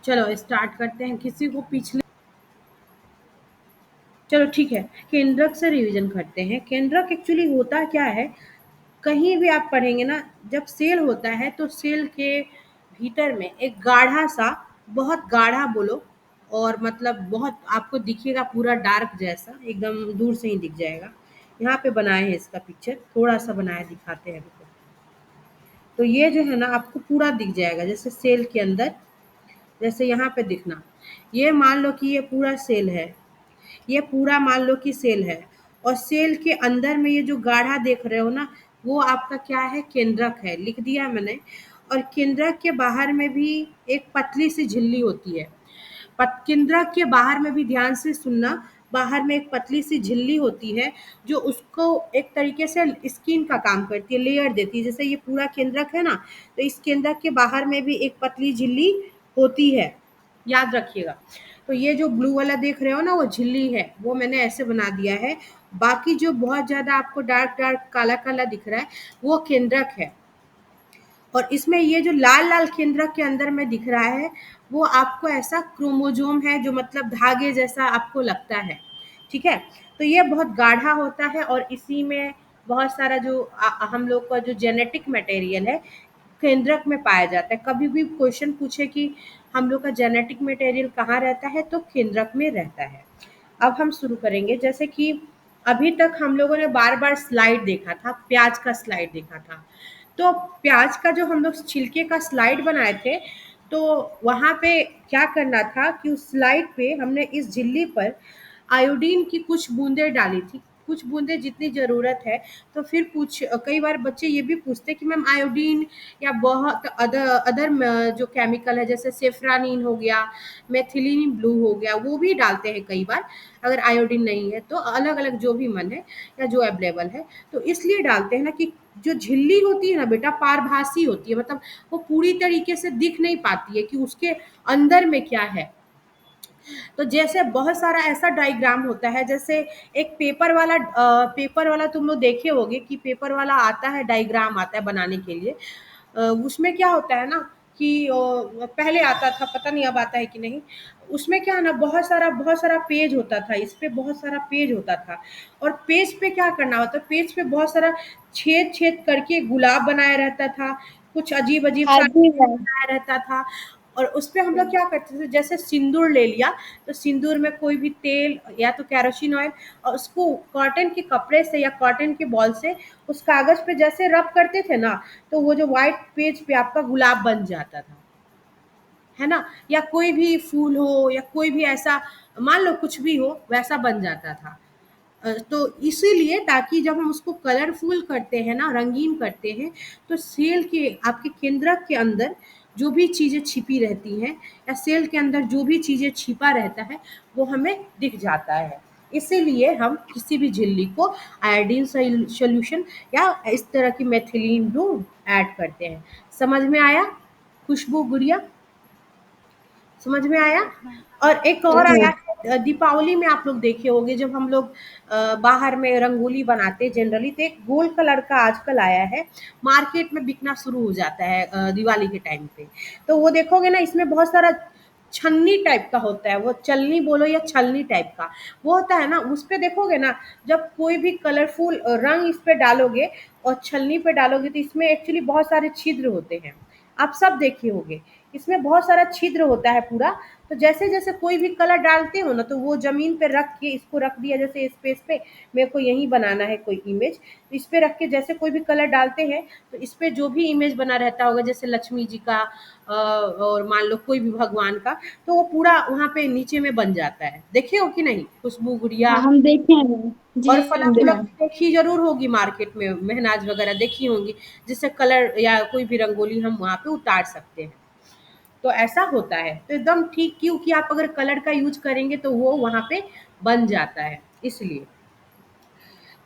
चलो स्टार्ट करते हैं। किसी को पिछले, चलो ठीक है, केंद्रक से रिवीजन करते हैं। केंद्रक एक्चुअली होता क्या है, कहीं भी आप पढ़ेंगे ना, जब सेल होता है तो सेल के भीतर में एक गाढ़ा सा, बहुत गाढ़ा बोलो, और मतलब बहुत आपको दिखेगा पूरा डार्क जैसा, एकदम दूर से ही दिख जाएगा। यहाँ पे बनाए हैं इसका पिक्चर, थोड़ा सा बनाया दिखाते हैं आपको। तो ये जो है ना आपको पूरा दिख जाएगा, जैसे सेल के अंदर, जैसे यहाँ पे दिखना। ये मान लो कि ये पूरा सेल है, ये पूरा मान लो कि सेल है, और सेल के अंदर में ये जो गाढ़ा देख रहे हो ना, वो आपका क्या है, केंद्रक है, लिख दिया मैंने। और केंद्रक के बाहर में भी एक पतली सी झिल्ली होती है। केंद्रक के बाहर में भी ध्यान से सुनना, बाहर में एक पतली सी झिल्ली होती है, जो उसको एक तरीके से स्किन का काम करती है, लेयर देती है। जैसे ये पूरा केंद्रक है ना, तो इस केंद्रक के बाहर में भी एक पतली झिल्ली होती है, याद रखिएगा। तो ये जो ब्लू वाला देख रहे हो ना, वो झिल्ली है, वो मैंने ऐसे बना दिया है। बाकी जो बहुत ज्यादा आपको डार्क डार्क काला काला दिख रहा है, वो केंद्रक है। और इसमें ये जो लाल लाल केंद्रक के अंदर में दिख रहा है, वो आपको ऐसा क्रोमोजोम है, जो मतलब धागे जैसा आपको लगता है। ठीक है, तो ये बहुत गाढ़ा होता है, और इसी में बहुत सारा जो हम लोग का जो जेनेटिक मटेरियल है, केंद्रक में पाया जाता है। कभी भी क्वेश्चन पूछे कि हम लोग का जेनेटिक मटेरियल कहाँ रहता है, तो केंद्रक में रहता है। अब हम शुरू करेंगे। जैसे कि अभी तक हम लोगों ने बार बार स्लाइड देखा था, प्याज का स्लाइड देखा था। तो प्याज का जो हम लोग छिलके का स्लाइड बनाए थे, तो वहाँ पे क्या करना था कि उस स्लाइड पे हमने इस झिल्ली पर आयोडीन की कुछ बूंदें डाली थी, कुछ बूंदें जितनी ज़रूरत है। तो फिर पूछ कई बार बच्चे ये भी पूछते कि मैम आयोडीन या बहुत अदर अदर जो केमिकल है, जैसे सेफ्रानीन हो गया, मेथिलीन ब्लू हो गया, वो भी डालते हैं कई बार। अगर आयोडीन नहीं है तो अलग अलग जो भी मन है या जो अवेलेबल है, तो इसलिए डालते हैं ना कि जो झिल्ली होती है ना बेटा, पारभासी होती है, मतलब वो पूरी तरीके से दिख नहीं पाती है कि उसके अंदर में क्या है। तो जैसे बहुत सारा ऐसा डायग्राम होता है, जैसे एक पेपर वाला तुम लोग देखे होगे कि पेपर वाला आता है, डायग्राम आता है बनाने के लिए। उसमें क्या होता है ना कि पहले आता था, पता नहीं अब आता है कि नहीं। उसमें क्या है ना, बहुत सारा पेज होता था, इस पे बहुत सारा पेज होता था। और पेज पे क्या करना होता, पेज पे बहुत सारा छेद छेद करके गुलाब बनाया रहता था, कुछ अजीब अजीब हाँ सा जी मैम। बनाया रहता था। और उस पे हम लोग क्या करते थे, जैसे सिंदूर ले लिया, तो सिंदूर में कोई भी तेल या तो केरोसिन ऑयल, और उसको कॉटन के कपड़े से या कॉटन के बॉल से उस कागज पे जैसे रब करते थे ना, तो वो जो व्हाइट पेज पे आपका गुलाब बन जाता था, है ना। या कोई भी फूल हो, या कोई भी ऐसा मान लो कुछ भी हो, वैसा बन जाता था। तो इसीलिए, ताकि जब हम उसको कलरफुल करते हैं ना, रंगीन करते हैं, तो सेल के आपके केंद्रक के अंदर जो भी चीज़ें छिपी रहती हैं, या सेल के अंदर जो भी चीज़ें छिपा रहता है, वो हमें दिख जाता है। इसीलिए हम किसी भी झिल्ली को आयोडीन सॉल्यूशन या इस तरह की मेथिलीन ब्लू ऐड करते हैं। समझ में आया खुशबू गुड़िया? समझ में आया? Yes ma'am. और एक और यस आया मैम। है, दीपावली में आप लोग देखे होंगे, जब हम लोग बाहर में रंगोली बनाते हैं जनरली, तो एक गोल्ड कलर का आजकल आया है, मार्केट में बिकना शुरू हो जाता है दिवाली के टाइम पे। तो वो देखोगे ना, इसमें बहुत सारा छन्नी टाइप का होता है, वो चलनी बोलो या छलनी टाइप का वो होता है ना। उस पे देखोगे ना, जब कोई भी कलरफुल रंग इस पे डालोगे और छलनी पे डालोगे, तो इसमें एक्चुअली बहुत सारे छिद्र होते हैं। आप सब देखे होंगे, इसमें बहुत सारा छिद्र होता है पूरा। तो जैसे जैसे कोई भी कलर डालते हो ना, तो वो जमीन पे रख के इसको रख दिया, जैसे स्पेस पे मेरे को यहीं बनाना है कोई इमेज, तो इस पे रख के जैसे कोई भी कलर डालते हैं, तो इस पे जो भी इमेज बना रहता होगा, जैसे लक्ष्मी जी का और मान लो कोई भी भगवान का, तो वो पूरा वहाँ पे नीचे में बन जाता है। देखे हो कि नहीं खुशबू गुड़िया? हाँ हम देखे हैं मैम। और जी फलक उलक मैम। भी देखी जरूर होगी मार्केट में, मेहनाज वगैरह देखी होंगी, जिससे कलर या कोई भी रंगोली हम वहाँ पे उतार सकते हैं। तो ऐसा होता है, तो एकदम ठीक, क्योंकि आप अगर कलर का यूज करेंगे तो वो वहाँ पे बन जाता है, इसलिए।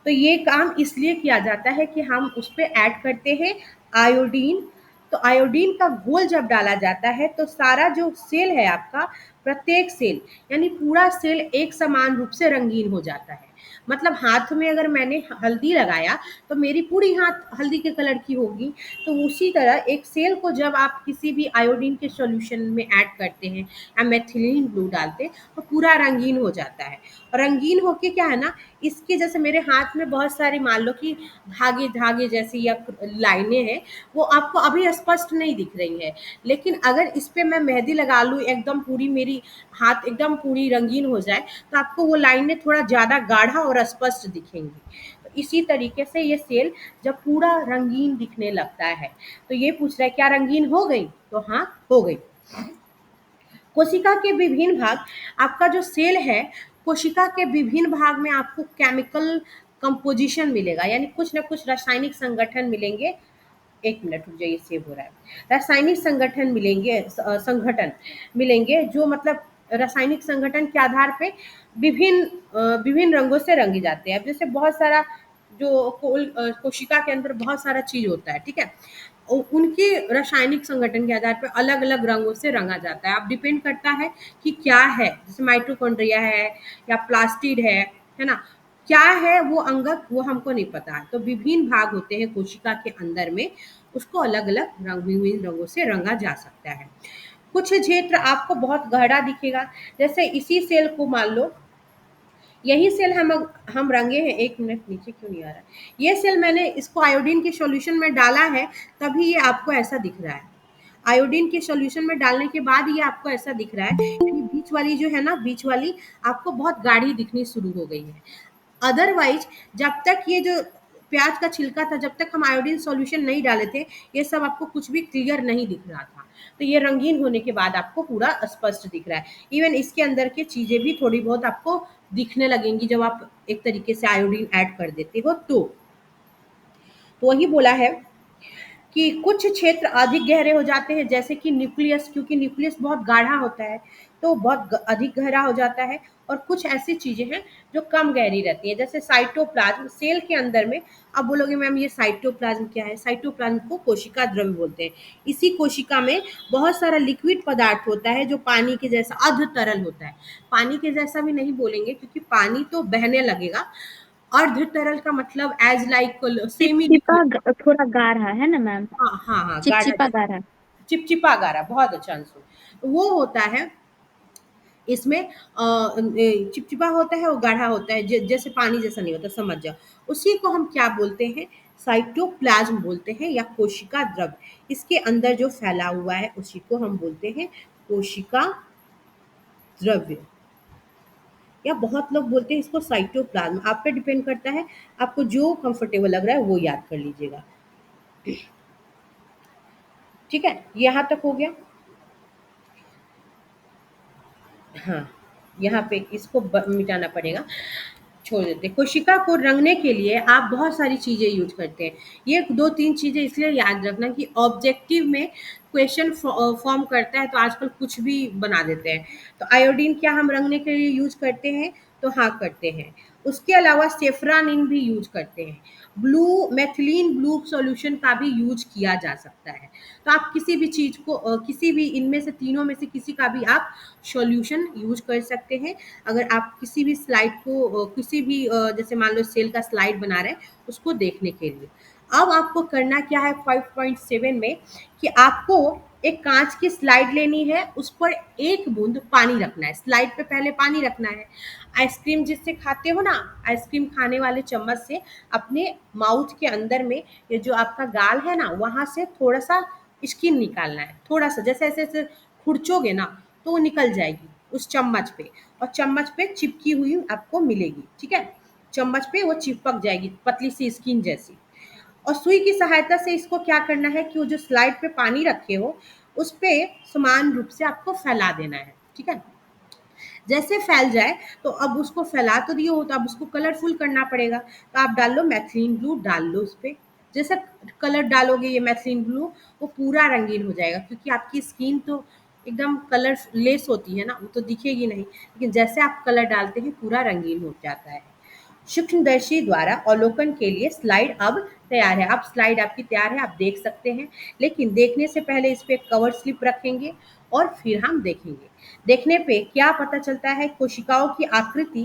तो ये काम इसलिए किया जाता है कि हम उस पे ऐड करते हैं आयोडीन। तो आयोडीन का घोल जब डाला जाता है, तो सारा जो सेल है आपका, प्रत्येक सेल यानी पूरा सेल एक समान रूप से रंगीन हो जाता है। मतलब हाथ में अगर मैंने हल्दी लगाया तो मेरी पूरी हाथ हल्दी के कलर की होगी। तो उसी तरह एक सेल को जब आप किसी भी आयोडीन के सॉल्यूशन में ऐड करते हैं या मेथिलीन ब्लू डालते हैं तो पूरा रंगीन हो जाता है। और रंगीन होके क्या है ना, इसके जैसे मेरे हाथ में बहुत सारी मान लो कि धागे धागे जैसी या लाइनें हैं, वो आपको अभी स्पष्ट नहीं दिख रही है। लेकिन अगर इस पे मैं मेहंदी लगा लूँ, एकदम पूरी मेरी हाथ एकदम पूरी रंगीन हो जाए, तो आपको वो लाइनें थोड़ा ज़्यादा गाढ़ा और स्पष्ट दिखेंगी। तो इसी तरीके से ये सेल जब पूरा रंगीन दिखने लगता है, तो ये पूछ रहा है क्या रंगीन हो गई? तो हाँ, हो गई। कोशिका के विभिन्न भाग, आपका जो सेल है, कोशिका के विभिन्न भाग में आपको केमिकल कंपोजिशन मिलेगा, यानी कुछ ना कुछ रासायनिक संगठन मिलेंगे। एक मिनट रुक जाइए, सेव हो रहा है। रासायनिक संगठन मिलेंगे, संगठन मिलेंगे जो मतलब रासायनिक संगठन के आधार पे विभिन्न रंगों से रंगे जाते हैं। अब जैसे बहुत सारा जो कोशिका के अंदर बहुत सारा चीज होता है, ठीक है, उनके रासायनिक संगठन के आधार पर अलग अलग रंगों से रंगा जाता है। अब डिपेंड करता है कि क्या है, जैसे माइटोकॉन्ड्रिया है या प्लास्टिड है ना, क्या है वो अंगक, वो हमको नहीं पता है। तो विभिन्न भाग होते हैं कोशिका के अंदर में, उसको अलग अलग रंग विभिन्न रंगों से रंगा जा सकता है। कुछ क्षेत्र आपको बहुत गहरा दिखेगा, जैसे इसी सेल को मान लो, यही सेल हम रंगे हैं। एक मिनट, नीचे क्यों नहीं आ रहा है? ये सेल मैंने इसको आयोडीन के सॉल्यूशन में डाला है, तभी ये आपको ऐसा दिख रहा है। आयोडीन के सॉल्यूशन में डालने के बाद ये आपको ऐसा दिख रहा है। ये बीच वाली जो है ना, बीच वाली आपको बहुत गाढ़ी दिखनी शुरू हो गई है। अदरवाइज जब तक ये जो प्याज का छिलका था, जब तक हम आयोडीन सॉल्यूशन नहीं डाले थे, ये सब आपको कुछ भी क्लियर नहीं दिख रहा था। तो ये रंगीन होने के बाद आपको पूरा स्पष्ट दिख रहा है। इवन इसके अंदर की चीजें भी थोड़ी बहुत आपको दिखने लगेंगी जब आप एक तरीके से आयोडीन ऐड कर देते हो। तो वही बोला है कि कुछ क्षेत्र अधिक गहरे हो जाते हैं, जैसे कि न्यूक्लियस, क्योंकि न्यूक्लियस बहुत गाढ़ा होता है तो बहुत अधिक गहरा हो जाता है। और कुछ ऐसी चीजें हैं जो कम गहरी रहती है, जैसे साइटोप्लाज्म सेल के अंदर में। अब बोलोगे मैम ये साइटोप्लाज्म क्या है? साइटोप्लाज्म को कोशिका द्रव्य बोलते हैं। इसी कोशिका में बहुत सारा लिक्विड पदार्थ होता है जो पानी के जैसा अर्ध तरल होता है। पानी के जैसा भी नहीं बोलेंगे, क्योंकि पानी तो बहने लगेगा। अर्ध तरल का मतलब एज लाइक सेमी चिपचिपा लिक्विड। थोड़ा गाढ़ा है ना मैम? हाँ हाँ हाँ, गाढ़ा, चिपचिपा गाढ़ा। चिपचिपा गाढ़ा, बहुत अच्छा आंसर। तो वो होता है इसमें चिपचिपा होता है, वो गाढ़ा होता है, जैसे पानी जैसा नहीं होता, समझ जाओ। उसी को हम क्या बोलते हैं? साइटोप्लाज्म बोलते हैं, या कोशिका द्रव्य। इसके अंदर जो फैला हुआ है उसी को हम बोलते हैं कोशिका द्रव्य, या बहुत लोग बोलते हैं इसको साइटोप्लाज्म। आप पे डिपेंड करता है, आपको जो कंफर्टेबल लग रहा है वो याद कर लीजिएगा। ठीक है, यहाँ तक हो गया। हाँ, यहाँ पे इसको मिटाना पड़ेगा, छोड़ देते हैं। कोशिका को रंगने के लिए आप बहुत सारी चीज़ें यूज करते हैं। ये 2-3 चीज़ें इसलिए याद रखना कि ऑब्जेक्टिव में क्वेश्चन फॉर्म करता है तो आजकल कुछ भी बना देते हैं। तो आयोडीन क्या हम रंगने के लिए यूज करते हैं? तो हाँ, करते हैं। उसके अलावा सेफ्रानिन भी यूज करते हैं। ब्लू मेथिलीन ब्लू सॉल्यूशन का भी यूज किया जा सकता है। तो आप किसी भी चीज़ को किसी भी इनमें से तीनों में से किसी का भी आप सॉल्यूशन यूज कर सकते हैं। अगर आप किसी भी स्लाइड को किसी भी जैसे मान लो सेल का स्लाइड बना रहे हैं उसको देखने के लिए। अब आपको करना क्या है 5.7 में, कि आपको एक कांच की स्लाइड लेनी है, उस पर एक बूंद पानी रखना है। स्लाइड पे पहले पानी रखना है। आइसक्रीम जिससे खाते हो ना, आइसक्रीम खाने वाले चम्मच से अपने माउथ के अंदर में, ये जो आपका गाल है ना, वहां से थोड़ा सा स्किन निकालना है। थोड़ा सा जैसे ऐसे ऐसे खुरचोगे ना तो वो निकल जाएगी उस चम्मच पे, और चम्मच पे चिपकी हुई आपको मिलेगी। ठीक है, चम्मच पे वो चिपक जाएगी पतली सी स्किन जैसी। और सुई की सहायता से इसको क्या करना है कि वो जो स्लाइड पे पानी रखे हो उस पे समान रूप से आपको फैला देना है। ठीक है, जैसे फैल जाए तो अब उसको फैला तो दिए हो, तो अब उसको कलरफुल करना पड़ेगा। तो आप डाल लो मैथिलीन ब्लू, डाल लो उस पे। जैसे कलर डालोगे ये मैथिलीन ब्लू, वो पूरा रंगीन हो जाएगा, क्योंकि आपकी स्किन तो एकदम कलर लेस होती है ना, वो तो दिखेगी नहीं, लेकिन जैसे आप कलर डालते हैं पूरा रंगीन हो जाता है। सूक्ष्मदर्शी द्वारा अवलोकन के लिए स्लाइड अब तैयार है, आप स्लाइड आपकी तैयार है, आप देख सकते हैं। लेकिन देखने से पहले इस पे कवर स्लिप रखेंगे और फिर हम देखेंगे। देखने पे क्या पता चलता है, कोशिकाओं की आकृति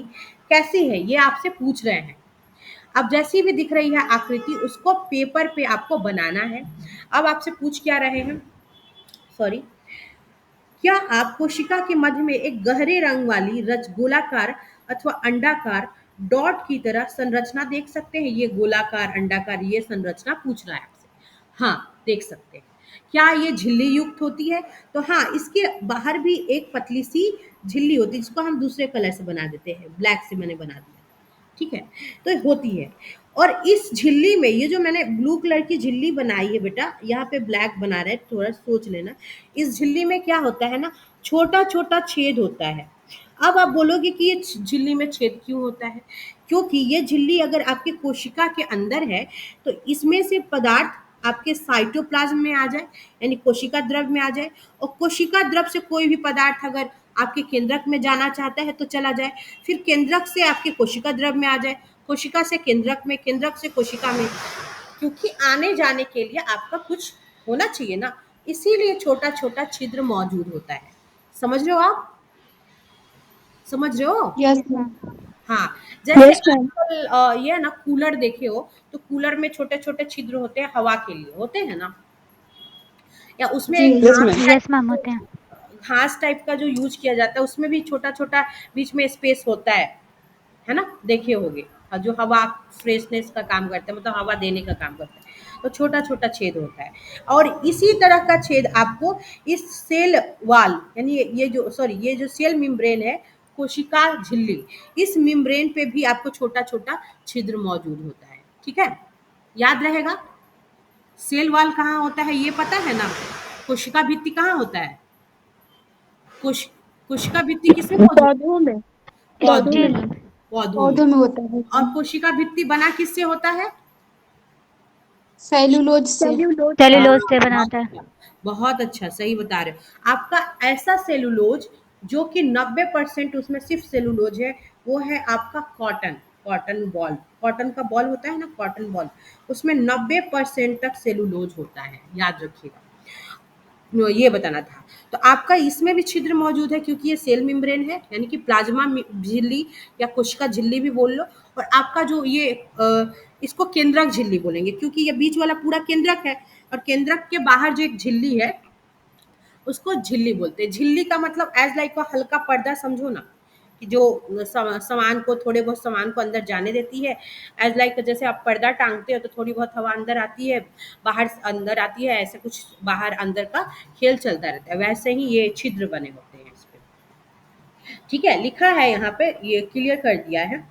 कैसी है, ये आपसे पूछ रहे हैं। अब जैसी भी दिख रही है आकृति, उसको पेपर पे आपको बनाना है। अब आपसे पूछ क्या रहे हैं, सॉरी, क्या आप कोशिका के मध्य में एक गहरे रंग वाली रज गोलाकार अथवा अंडाकार डॉट की तरह संरचना देख सकते हैं? ये गोलाकार अंडाकार ये संरचना पूछ रहा है आपसे। हाँ, देख सकते हैं। क्या ये झिल्ली युक्त होती है? तो हाँ, इसके बाहर भी एक पतली सी झिल्ली होती है, जिसको हम दूसरे कलर से बना देते हैं, ब्लैक से मैंने बना दिया। ठीक है, तो होती है। और इस झिल्ली में, ये जो मैंने ब्लू कलर की झिल्ली बनाई है बेटा, यहाँ पे ब्लैक बना रहे, थोड़ा सोच लेना। इस झिल्ली में क्या होता है ना, छोटा छोटा छेद होता है। अब आप बोलोगे कि ये झिल्ली में छेद क्यों होता है? क्योंकि ये झिल्ली अगर आपके कोशिका के अंदर है, तो इसमें से पदार्थ आपके साइटोप्लाज्म में आ जाए, यानी कोशिका द्रव में आ जाए। और कोशिका द्रव से कोई भी पदार्थ अगर आपके केंद्रक में जाना चाहता है तो चला जाए, फिर केंद्रक से आपके कोशिका द्रव में आ जाए, कोशिका से केंद्रक में, केंद्रक से कोशिका में। क्योंकि आने जाने के लिए आपका कुछ होना चाहिए ना, इसीलिए छोटा छोटा छिद्र मौजूद होता है। समझ रहे हो आप? समझ रहे हो? Yes ma'am. हाँ। जैसे यस मैम। आजकल ये है ना, कूलर देखे हो तो कूलर में छोटे छोटे छिद्र होते हैं, हवा के लिए होते हैं ना, या उसमें जी एक यस घास मैम। टाइप यस मैम होते हैं। घास टाइप का जो यूज किया जाता है, उसमें भी छोटा छोटा बीच में स्पेस होता है ना, देखे होगे। और जो हवा फ्रेशनेस का काम करता है, मतलब हवा देने का काम करता है, तो छोटा छोटा छेद होता है। और इसी तरह का छेद आपको इस सेल वाल, यानी ये जो सॉरी ये जो सेल मेम्ब्रेन है, कोशिका झिल्ली, इस मेम्ब्रेन पे भी आपको छोटा छोटा छिद्र मौजूद होता है। ठीक है, याद रहेगा। सेल वाल कहाँ होता है ये पता है ना, कोशिका भित्ति कहाँ होता है, कोश कोशिका भित्ति किसमें मौजूद है? पौधों में। पौधों पौधों में में। मैम। पौधों में। पौधों में होता है। और कोशिका भित्ति बना किससे होता है? सेलुलोज से। हाँ, सेलुलोज से बना बहुत होता है। अच्छा, बहुत अच्छा, सही बता रहे हो। आपका ऐसा सेलुलोज जो कि 90% उसमें सिर्फ सेलुलोज है, वो है आपका कॉटन। कॉटन बॉल, कॉटन का बॉल होता है ना, कॉटन बॉल, उसमें 90% तक सेलुलोज होता है, याद रखिएगा। ये बताना था। तो आपका इसमें भी छिद्र मौजूद है, क्योंकि ये सेल मेम्ब्रेन है, यानी कि प्लाज्मा झिल्ली या कोशिका झिल्ली भी बोल लो। और आपका जो ये इसको केंद्रक झिल्ली बोलेंगे, क्योंकि ये बीच वाला पूरा केंद्रक है। और केंद्रक के बाहर जो एक झिल्ली है, उसको झिल्ली बोलते हैं। झिल्ली का मतलब एज लाइक का हल्का पर्दा समझो ना, कि जो सामान को, थोड़े बहुत सामान को अंदर जाने देती है। एज लाइक जैसे आप पर्दा टांगते हो तो थोड़ी बहुत हवा अंदर आती है, बाहर अंदर आती है, ऐसे कुछ बाहर अंदर का खेल चलता रहता है, वैसे ही ये छिद्र बने होते हैं इस पे। ठीक है, लिखा है यहाँ पे, ये क्लियर कर दिया है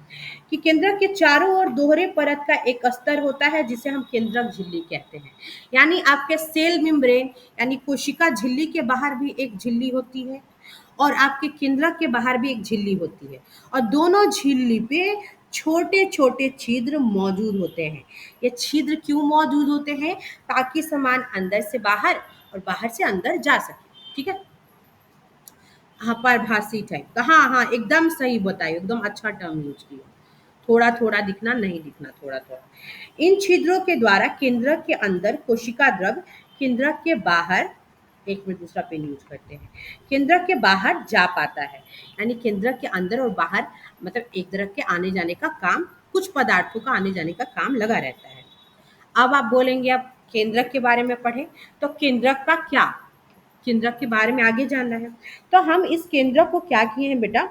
कि केंद्रक के चारों ओर दोहरे परत का एक स्तर होता है, जिसे हम केंद्रक झिल्ली कहते हैं। यानी आपके सेल मेम्ब्रेन, यानी कोशिका झिल्ली के बाहर भी एक झिल्ली होती है, और आपके केंद्रक के बाहर भी एक झिल्ली होती है। और दोनों झिल्ली पे छोटे छोटे छिद्र मौजूद होते हैं। ये छिद्र क्यों मौजूद होते हैं? ताकि सामान अंदर से बाहर और बाहर से अंदर जा सके। ठीक है, हाँ, परभासी टाइप का। हाँ हाँ, एकदम सही बताइए, एकदम अच्छा टर्म यूज किया। थोड़ा थोड़ा दिखना, नहीं दिखना, थोड़ा थोड़ा। इन छिद्रों के द्वारा केंद्रक के अंदर कोशिका द्रव, केंद्रक के बाहर, एक मिनट दूसरा पेन यूज करते हैं, केंद्रक के बाहर जा पाता है। यानी केंद्रक के अंदर और बाहर, मतलब एक तरफ के आने जाने का काम, कुछ पदार्थों का आने जाने का काम लगा रहता है। अब आप बोलेंगे अब केंद्रक के बारे में पढ़े, तो केंद्रक का क्या, केंद्रक के बारे में आगे जानना है। तो हम इस केंद्रक को क्या किए हैं बेटा,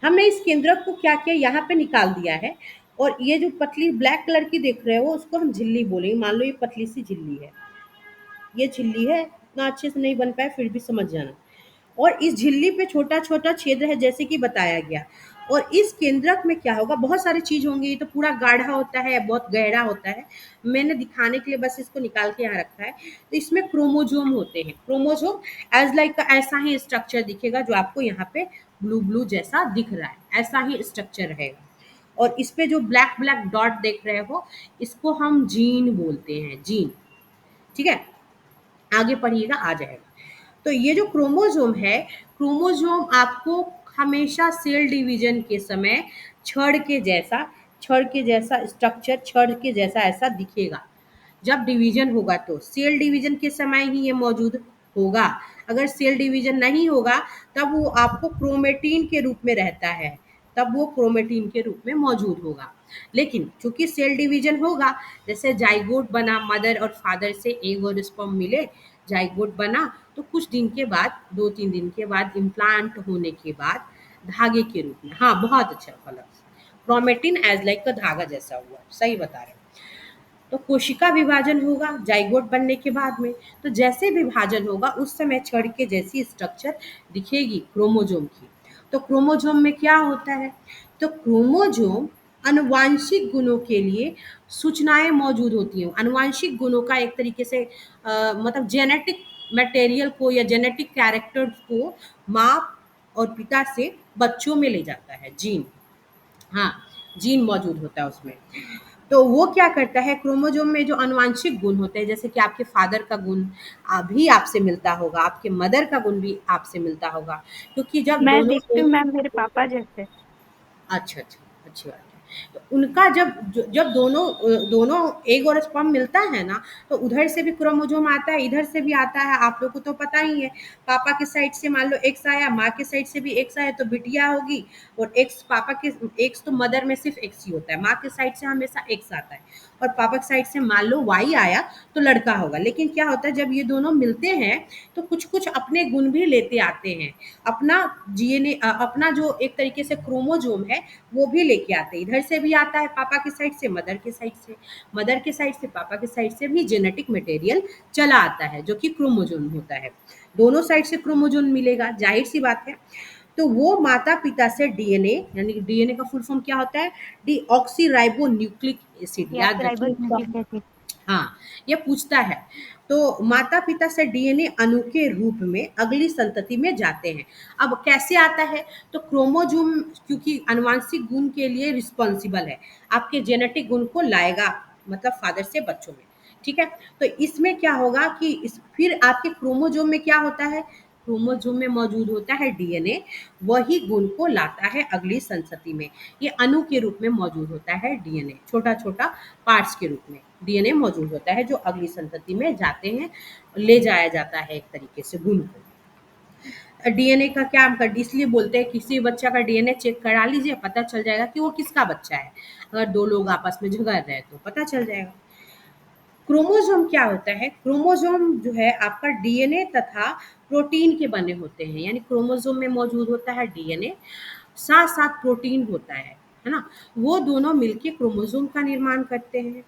हमने इस केंद्रक को क्या किया, यहाँ पे निकाल दिया है। और ये जो पतली ब्लैक कलर की देख रहे हो, उसको हम झिल्ली बोलेंगे। मान लो ये पतली सी झिल्ली है, ये झिल्ली है, इतना अच्छे से नहीं बन पाया, फिर भी समझ जाना। और इस झिल्ली पे छोटा छोटा छिद्र है, जैसे कि बताया गया। और इस केंद्रक में क्या होगा, बहुत सारी चीज होंगी, ये तो पूरा गाढ़ा होता है, बहुत गहरा होता है। मैंने दिखाने के लिए बस इसको निकाल के यहाँ रखा है। तो इसमें क्रोमोजोम होते हैं। क्रोमोजोम एज लाइक का ऐसा ही स्ट्रक्चर दिखेगा, जो आपको यहाँ पे ब्लू ब्लू जैसा दिख रहा है, ऐसा ही स्ट्रक्चर रहेगा। और इस पे जो ब्लैक ब्लैक डॉट देख रहे हो, इसको हम जीन बोलते हैं, जीन। ठीक है, आगे पढ़िएगा, आ जाएगा। तो ये जो क्रोमोसोम है, क्रोमोसोम आपको हमेशा सेल डिवीजन के समय छड़ के जैसा छड़ के जैसा स्ट्रक्चर, छड़ के जैसा ऐसा दिखेगा। जब डिवीजन होगा तो सेल डिवीजन के समय ही ये मौजूद होगा। अगर सेल डिवीजन नहीं होगा तब वो आपको क्रोमेटिन के रूप में रहता है, तब वो क्रोमेटिन के रूप में मौजूद होगा। लेकिन चूंकि सेल डिवीजन होगा, जैसे जाइगोट बना, मदर और फादर से एग और स्पर्म मिले, जाइगोट बना, तो कुछ दिन के बाद, 2-3 दिन के बाद, इम्प्लांट होने के बाद धागे के रूप में, हाँ बहुत अच्छा फल, क्रोमेटिन एज लाइक का धागा जैसा हुआ, सही बता रहे हैं। तो कोशिका विभाजन होगा जाइगोट बनने के बाद में। तो जैसे विभाजन होगा उस समय छड़ के जैसी स्ट्रक्चर दिखेगी क्रोमोजोम की। तो क्रोमोजोम में क्या होता है? तो क्रोमोजोम अनुवांशिक गुणों के लिए सूचनाएं मौजूद होती हैं। अनुवांशिक गुणों का एक तरीके से मतलब जेनेटिक मटेरियल को या जेनेटिक कैरेक्टर्स को माँ और पिता से बच्चों में ले जाता है जीन। हाँ, जीन मौजूद होता है उसमें। तो वो क्या करता है, क्रोमोसोम में जो आनुवांशिक गुण होते हैं, जैसे कि आपके फादर का गुण भी आपसे मिलता होगा, आपके मदर का गुण भी आपसे मिलता होगा, क्योंकि जब मैं दोनों दिखती हूँ मैम मेरे पापा जैसे। अच्छा, अच्छा, अच्छी बात है। तो उनका जब दोनों एग और स्पर्म मिलता है ना, तो उधर से भी क्रोमोसोम आता है, इधर से भी आता है। आप लोग को तो पता ही है, पापा के साइड से मान लो एक्स आया, माँ के साइड से भी एक्स आया तो बिटिया होगी। और एक्स पापा के, एक्स तो मदर में सिर्फ एक्स ही होता है, माँ के साइड से हमेशा एक्स आता है। और पापा के साइड से मान लो वाई आया तो लड़का होगा। लेकिन क्या होता है, जब ये दोनों मिलते हैं तो कुछ कुछ अपने गुण भी लेते आते हैं। अपना डीएनए, अपना जो एक तरीके से क्रोमोसोम है वो भी लेके आते हैं। इधर से भी आता है पापा की साइड से, मदर के साइड से, मदर के साइड से, पापा के साइड से भी जेनेटिक मटेरियल चला आता है, जो कि क्रोमोसोम होता है। दोनों साइड से क्रोमोसोम मिलेगा, जाहिर सी बात है। तो वो माता पिता से डीएनए, यानी कि डीएनए का फुल फॉर्म क्या होता है? डीऑक्सी राइबो न्यूक्लिक एसिड, याद रखिए। Deoxyribonucleic acid. हाँ, ये पूछता है। तो माता-पिता से डीएनए अणु के रूप में अगली संतति में जाते हैं। अब कैसे आता है? तो क्रोमोसोम क्योंकि आनुवांशिक गुण के लिए रिस्पॉन्सिबल है, आपके जेनेटिक गुण को लाएगा, मतलब फादर से बच्चों में, ठीक है? तो इसमें क्या होगा कि फिर आपके क्रोमोसोम में क्या होता है? क्रोमोसोम में मौजूद होता है डीएनए, वही गुण को लाता है अगली संतति में। ये अणु के रूप में मौजूद होता है डीएनए, छोटा-छोटा पार्ट्स के रूप में डीएनए मौजूद होता है, जो अगली संतति में जाते हैं, ले जाया जाता है एक तरीके से गुण को। डीएनए का क्या हम कर, इसलिए बोलते हैं किसी बच्चा का डीएनए चेक करा लीजिए, पता चल जाएगा कि वो किसका बच्चा है। अगर 2 लोग आपस में झगड़ रहे हैं तो पता चल जाएगा। क्रोमोसोम क्या होता है? क्रोमोसोम जो है आपका डीएनए तथा प्रोटीन के बने होते हैं, यानी क्रोमोसोम में मौजूद होता है डीएनए, साथ-साथ प्रोटीन होता है ना? वो दोनों मिलके क्रोमोसोम का निर्माण करते हैं।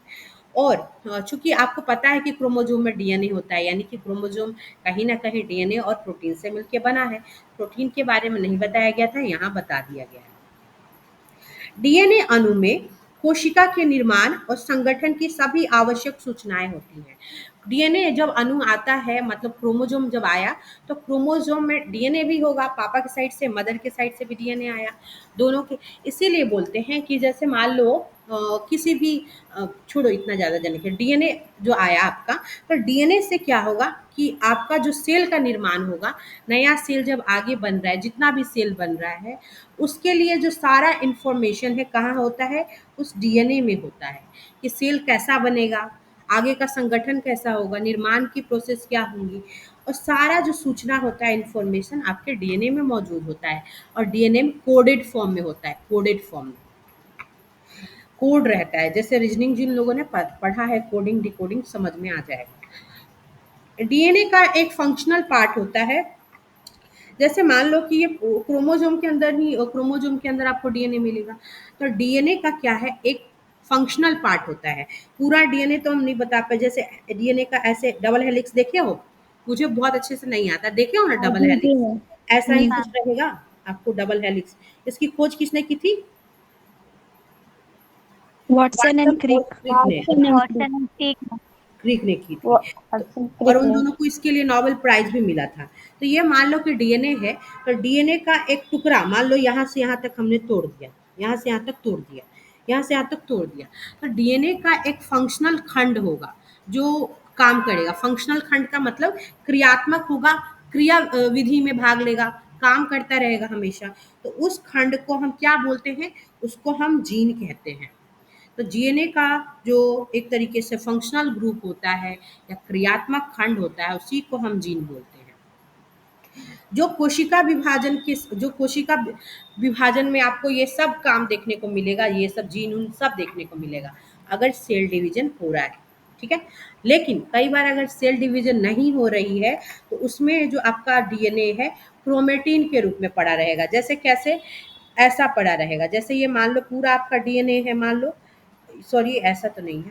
और चूँकि आपको पता है कि क्रोमोसोम में डीएनए होता है, यानी कि क्रोमोसोम कहीं न कहीं डीएनए और प्रोटीन से मिलके बना है। प्रोटीन के बारे में नहीं बताया गया था, यहाँ बता दिया गया है। डीएनए अणु में कोशिका के निर्माण और संगठन की सभी आवश्यक सूचनाएं होती हैं। डीएनए जब अणु आता है, मतलब क्रोमोसोम जब आया, तो क्रोमोसोम में डीएनए भी होगा, पापा के साइड से, मदर के साइड से भी डीएनए आया, दोनों के। इसीलिए बोलते हैं कि जैसे मान लो किसी भी छोड़ो इतना ज़्यादा जाने के, डीएनए जो आया आपका, तो डीएनए से क्या होगा कि आपका जो सेल का निर्माण होगा, नया सेल जब आगे बन रहा है, जितना भी सेल बन रहा है, उसके लिए जो सारा इन्फॉर्मेशन है कहाँ होता है? उस डीएनए में होता है कि सेल कैसा बनेगा, आगे का संगठन कैसा होगा, निर्माण की प्रोसेस क्या होंगी, और सारा जो सूचना होता है, इन्फॉर्मेशन आपके डीएनए में मौजूद होता है। और डीएनए कोडेड फॉर्म में होता है, कोडेड फॉर्म में कोड रहता है। जैसे रीजनिंग जिन लोगों ने पढ़ा है, कोडिंग डिकोडिंग समझ में आ जाएगा। डीएनए का एक फंक्शनल पार्ट होता है। जैसे मान लो कि ये क्रोमोसोम के अंदर ही, क्रोमोसोम के अंदर आपको डीएनए मिलेगा। तो डीएनए का क्या है, एक फंक्शनल पार्ट होता है। पूरा डीएनए तो हम नहीं बता पाए। जैसे डीएनए का ऐसे डबल हेलिक्स देखे हो? मुझे बहुत अच्छे से नहीं आता, देखे हो ना हाँ डबल जी जी हेलिक्स? मैम। ऐसा ही कुछ रहेगा आपको डबल हेलिक्स। इसकी खोज किसने की थी? वॉटसन एंड वाटसन और क्रिक। क्रिक ने, वॉटसन एंड क्रिक। क्रिक ने की थी। तो और क्रिक उन ने। दोनों को इसके लिए नोबेल प्राइज भी मिला था। तो ये मान लो कि डीएनए है, तो डीएनए का एक टुकड़ा मान लो यहाँ से यहाँ तक हमने तोड़ दिया, यहाँ से यहाँ तक तोड़ दिया, यहाँ से यहाँ तक तोड़ दिया। तो डीएनए का एक फंक्शनल खंड होगा जो काम करेगा। फंक्शनल खंड का मतलब क्रियात्मक होगा, क्रिया विधि में भाग लेगा, काम करता रहेगा हमेशा। तो उस खंड को हम क्या बोलते हैं? उसको हम जीन कहते हैं। तो डीएनए का जो एक तरीके से फंक्शनल ग्रुप होता है या क्रियात्मक खंड होता है, उसी को हम जीन बोलते हैं। जो कोशिका विभाजन में आपको ये सब काम देखने को मिलेगा, ये सब जीन उन सब देखने को मिलेगा अगर सेल डिवीजन हो रहा है, ठीक है। लेकिन कई बार अगर सेल डिवीजन नहीं हो रही है तो उसमें जो आपका डीएनए है क्रोमेटिन के रूप में पड़ा रहेगा। जैसे कैसे? ऐसा पड़ा रहेगा, जैसे ये मान लो पूरा आपका डीएनए है, मान लो, सॉरी ऐसा तो नहीं है,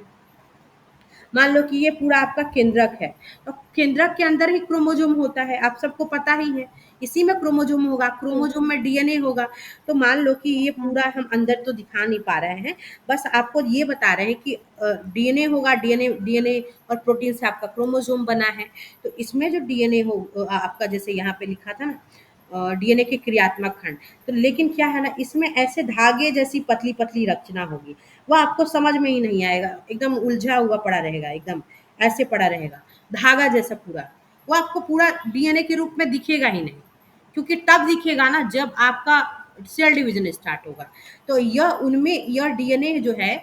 मान लो कि ये पूरा आपका केंद्रक है, तो केंद्रक के अंदर ही क्रोमोसोम होता है, आप सबको पता ही है। इसी में क्रोमोसोम होगा, जी। क्रोमोसोम में डीएनए होगा। तो मान लो कि ये हाँ। पूरा हम अंदर तो दिखा नहीं पा रहे हैं, बस आपको ये बता रहे हैं कि डीएनए होगा, डीएनए डीएनए और प्रोटीन से आपका क्रोमोसोम बना है। तो इसमें जो डीएनए हो आपका, जैसे यहाँ पे लिखा था ना डीएनए के क्रियात्मक खंड, तो लेकिन क्या है ना, इसमें ऐसे धागे जैसी पतली पतली रचना होगी, वह आपको समझ में ही नहीं आएगा, एकदम उलझा हुआ पड़ा रहेगा, एकदम ऐसे पड़ा रहेगा, धागा जैसा पूरा। वो आपको पूरा डीएनए के रूप में दिखेगा ही नहीं, क्योंकि तब दिखेगा ना जब आपका सेल डिवीजन स्टार्ट होगा। तो यह डीएनए जो है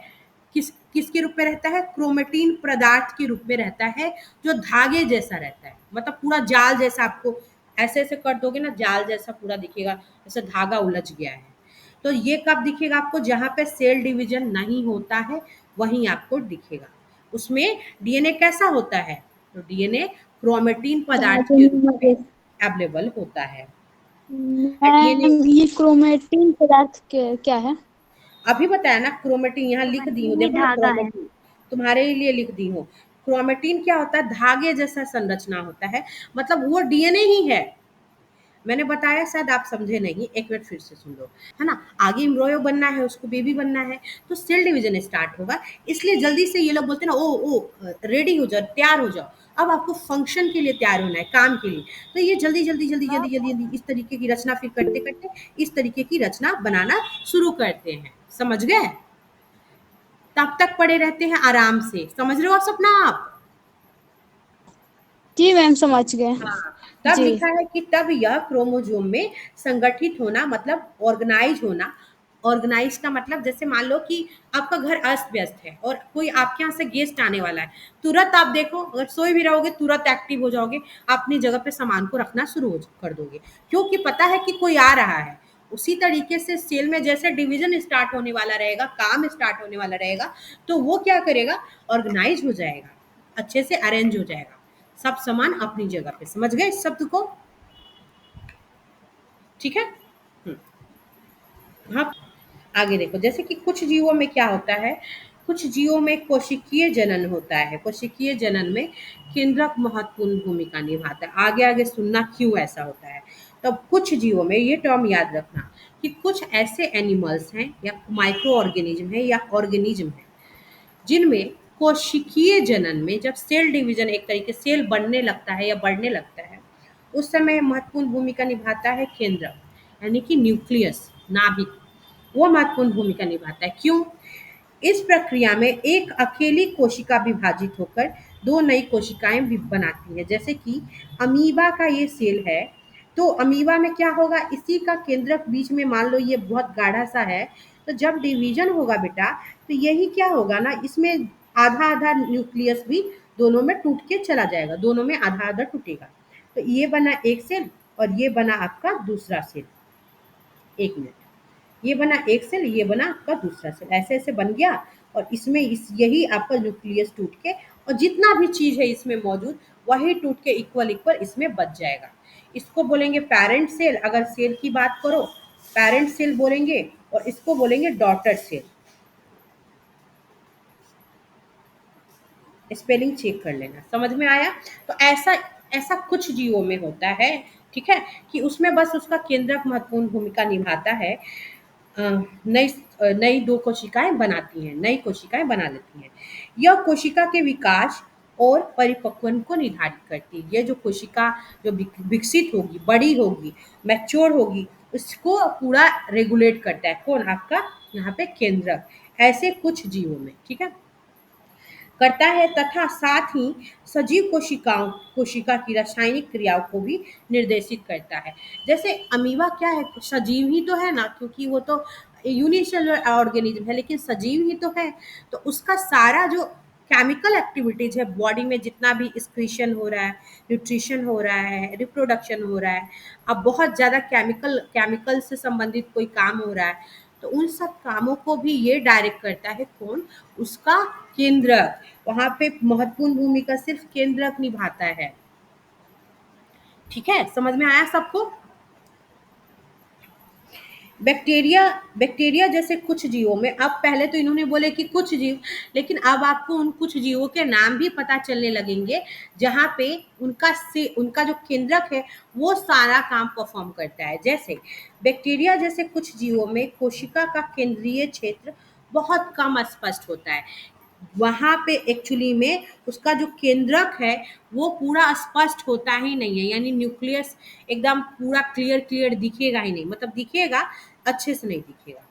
किसके रूप में रहता है? क्रोमेटिन पदार्थ के रूप में रहता है, जो धागे जैसा रहता है, मतलब पूरा जाल जैसा। आपको ऐसे ऐसे कर दोगे ना, जाल जैसा पूरा दिखेगा, जैसे धागा उलझ गया है। तो ये कब दिखेगा आपको? जहाँ पे सेल डिवीजन नहीं होता है वहीं आपको दिखेगा। उसमें डीएनए कैसा होता है? तो डीएनए क्रोमेटिन पदार्थ के रूप में अवेलेबल होता है। डीएनए मैम, ये क्रोमेटिन पदार्थ क्या है? अभी बताया ना, क्रोमेटिन यहाँ लिख दी हूँ, क्रोमेटिन ही देखो ना धागा है। क्रोमेटिन, तुम्हारे लिए लिख दी हूँ। क्रोमेटिन क्या होता है? धागे जैसा संरचना होता है, मतलब वो डीएनए ही है। मैंने बताया, शायद आप समझे नहीं, एक मिनट फिर से सुन लो, है ना। आगे एम्ब्रॉयो बनना है, उसको बेबी बनना है, तो सेल डिवीजन स्टार्ट होगा। इसलिए जल्दी से ये लोग बोलते हैं ना, ओ ओ रेडी हो जाओ, तैयार हो जाओ, अब आपको फंक्शन के लिए तैयार होना है, काम के लिए। तो ये जल्दी जल्दी जल्दी जल्दी जल्दी जल्दी इस तरीके की रचना फिर करते करते इस तरीके की रचना बनाना शुरू करते हैं। समझ गए? तब तक पड़े रहते हैं आराम से। समझ रहे हो आप सपना आप? जी मैम, समझ गए। हाँ, तब जी। लिखा है कि तब यह क्रोमोसोम में संगठित होना, मतलब ऑर्गेनाइज होना। ऑर्गेनाइज का मतलब, जैसे मान लो कि आपका घर अस्त व्यस्त है और कोई आपके यहाँ से गेस्ट आने वाला है, तुरंत आप देखो, अगर सोए भी रहोगे तुरंत एक्टिव हो जाओगे, अपनी जगह पे सामान को रखना शुरू कर दोगे, क्योंकि पता है कि कोई आ रहा है। उसी तरीके से सेल में जैसे डिवीजन स्टार्ट होने वाला रहेगा, काम स्टार्ट होने वाला रहेगा, तो वो क्या करेगा? ऑर्गेनाइज हो जाएगा, अच्छे से अरेंज हो जाएगा, सब सामान अपनी जगह पे। समझ गए इस शब्द को? ठीक है। हाँ, आगे देखो, जैसे कि कुछ जीवों में क्या होता है, कुछ जीवों में कोशिकीय जनन होता है। कोशिकीय जनन में केंद्रक महत्वपूर्ण भूमिका निभाता है। आगे आगे सुनना क्यों ऐसा होता है। तब कुछ जीवों में, ये टर्म याद रखना, कि कुछ ऐसे एनिमल्स हैं या माइक्रो ऑर्गेनिज्म है या ऑर्गेनिज्म है, जिनमें कोशिकीय जनन में जब सेल डिवीजन, एक तरीके से सेल बनने लगता है या बढ़ने लगता है, उस समय महत्वपूर्ण भूमिका निभाता है केंद्रक, यानी कि न्यूक्लियस, नाभिक। वो महत्वपूर्ण भूमिका निभाता है। क्यों? इस प्रक्रिया में एक अकेली कोशिका विभाजित होकर दो नई कोशिकाएं भी बनाती है। जैसे कि अमीबा का ये सेल है, तो अमीबा में क्या होगा, इसी का केंद्रक बीच में मान लो ये बहुत गाढ़ा सा है, तो जब डिवीजन होगा बेटा, तो यही क्या होगा ना, इसमें आधा आधा न्यूक्लियस भी दोनों में टूट के चला जाएगा, दोनों में आधा आधा टूटेगा। तो ये बना एक सेल और ये बना आपका दूसरा सेल। एक मिनट, ये बना एक सेल, ये बना आपका दूसरा सेल, ऐसे ऐसे बन गया। और इसमें यही आपका न्यूक्लियस टूट के, और जितना भी चीज है इसमें मौजूद, वही टूट के इक्वल इक्वल इसमें बच जाएगा। इसको बोलेंगे पेरेंट सेल, अगर सेल की बात करो, पेरेंट सेल बोलेंगे, और इसको बोलेंगे डॉटर सेल। स्पेलिंग चेक कर लेना, समझ में आया? तो ऐसा ऐसा कुछ जीवों में होता है, ठीक है, कि उसमें बस उसका केंद्रक महत्वपूर्ण भूमिका निभाता है। अ, नई नई दो कोशिकाएं बनाती हैं, नई कोशिकाएं बना लेती हैं। यह कोशिका के विकास और परिपक्वन को निर्धारित करती है। ये जो कोशिका जो विकसित होगी, बड़ी होगी, मैच्योर होगी, उसको पूरा रेगुलेट करता है कौन? आपका यहाँ पे केंद्रक। ऐसे कुछ जीवों में, ठीक है, करता है, तथा साथ ही सजीव कोशिका की रासायनिक क्रियाओं को भी निर्देशित करता है। जैसे अमीबा क्या है, सजीव ही तो है ना, क्योंकि वो तो यूनिसेलुलर ऑर्गेनिज्म है लेकिन सजीव ही तो है। तो उसका सारा जो केमिकल एक्टिविटीज है बॉडी में, जितना भी एक्सक्रीशन हो रहा है, न्यूट्रिशन हो रहा है, रिप्रोडक्शन हो रहा है, अब बहुत ज़्यादा केमिकल से संबंधित कोई काम हो रहा है, तो उन सब कामों को भी ये डायरेक्ट करता है कौन? उसका केंद्रक। वहाँ पे महत्वपूर्ण भूमिका सिर्फ केंद्रक निभाता है। ठीक है, समझ में आया सबको? बैक्टीरिया बैक्टीरिया जैसे कुछ जीवों में, अब पहले तो इन्होंने बोले कि कुछ जीव, लेकिन अब आपको उन कुछ जीवों के नाम भी पता चलने लगेंगे जहाँ पे उनका जो केंद्रक है वो सारा काम परफॉर्म करता है। जैसे बैक्टीरिया जैसे कुछ जीवों में कोशिका का केंद्रीय क्षेत्र बहुत कम स्पष्ट होता है। वहाँ पे एक्चुअली में उसका जो केंद्रक है वो पूरा स्पष्ट होता ही नहीं है, यानी न्यूक्लियस एकदम पूरा क्लियर क्लियर दिखेगा ही नहीं, मतलब दिखेगा, अच्छे से नहीं दिखेगा,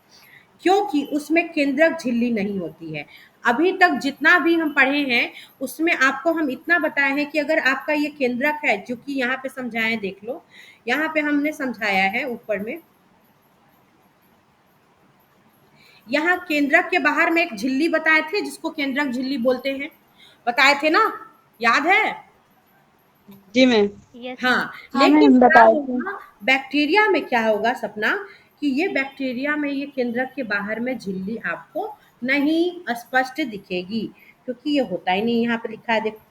क्योंकि उसमें केंद्रक झिल्ली नहीं होती है। अभी तक जितना भी हम पढ़े हैं उसमें आपको हम इतना बताए हैं कि अगर आपका ये केंद्रक है, जो कि यहाँ पे समझाया है, देख लो यहाँ पे हमने समझाया है ऊपर में, यहाँ केंद्रक के बाहर में एक झिल्ली बताए थे जिसको केंद्रक झिल्ली बोलते हैं, बताए थे ना, याद है? जी मैम। Yes ma'am. हाँ, हाँ लेकिन मैम, क्या बताए थे। होगा बैक्टीरिया में, क्या होगा सपना, कि ये बैक्टीरिया में ये केंद्रक के बाहर में झिल्ली आपको नहीं स्पष्ट दिखेगी, क्योंकि ये होता ही नहीं, यहाँ पे लिखा है देखो,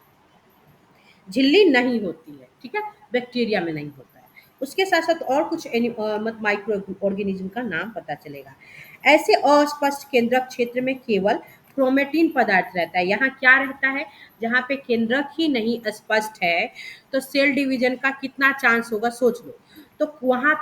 झिल्ली नहीं होती है। ठीक है, बैक्टीरिया में नहीं होता है। उसके साथ साथ और कुछ माइक्रो ऑर्गेनिज्म का नाम पता चलेगा। ऐसे अस्पष्ट केंद्रक क्षेत्र में केवल क्रोमेटिन पदार्थ रहता है। यहाँ क्या रहता है? जहाँ पे केंद्रक ही नहीं स्पष्ट है तो सेल डिवीजन का कितना चांस होगा, सोच लो। तो वहाँ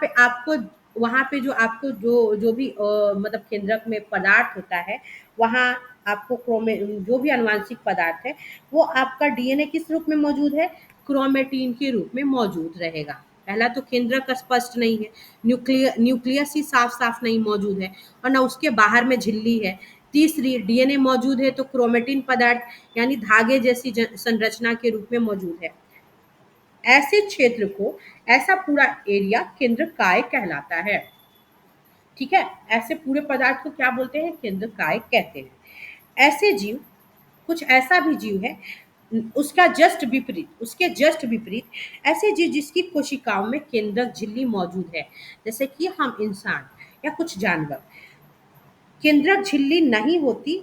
पे जो आपको जो जो भी मतलब केंद्रक में पदार्थ होता है, वहाँ आपको क्रोमे जो भी आनुवांशिक पदार्थ है वो आपका डीएनए किस रूप में मौजूद है? क्रोमेटिन के रूप में मौजूद रहेगा। पहला तो केंद्रक स्पष्ट नहीं है, न्यूक्लियस ही साफ साफ नहीं मौजूद है, और ना उसके बाहर में झिल्ली है। तीसरी, डीएनए मौजूद है तो क्रोमेटिन पदार्थ यानी धागे जैसी संरचना के रूप में मौजूद है। ऐसे क्षेत्र को, ऐसा पूरा एरिया केंद्रकाय कहलाता है। ठीक है, ऐसे पूरे पदार्थ को क्या बोलते हैं? केंद्रकाय कहते हैं। ऐसे जीव, कुछ ऐसा भी जीव है उसके जस्ट विपरीत ऐसे जीव जिसकी कोशिकाओं में केंद्रक झिल्ली मौजूद है, जैसे कि हम इंसान या कुछ जानवर। केंद्रक झिल्ली नहीं होती,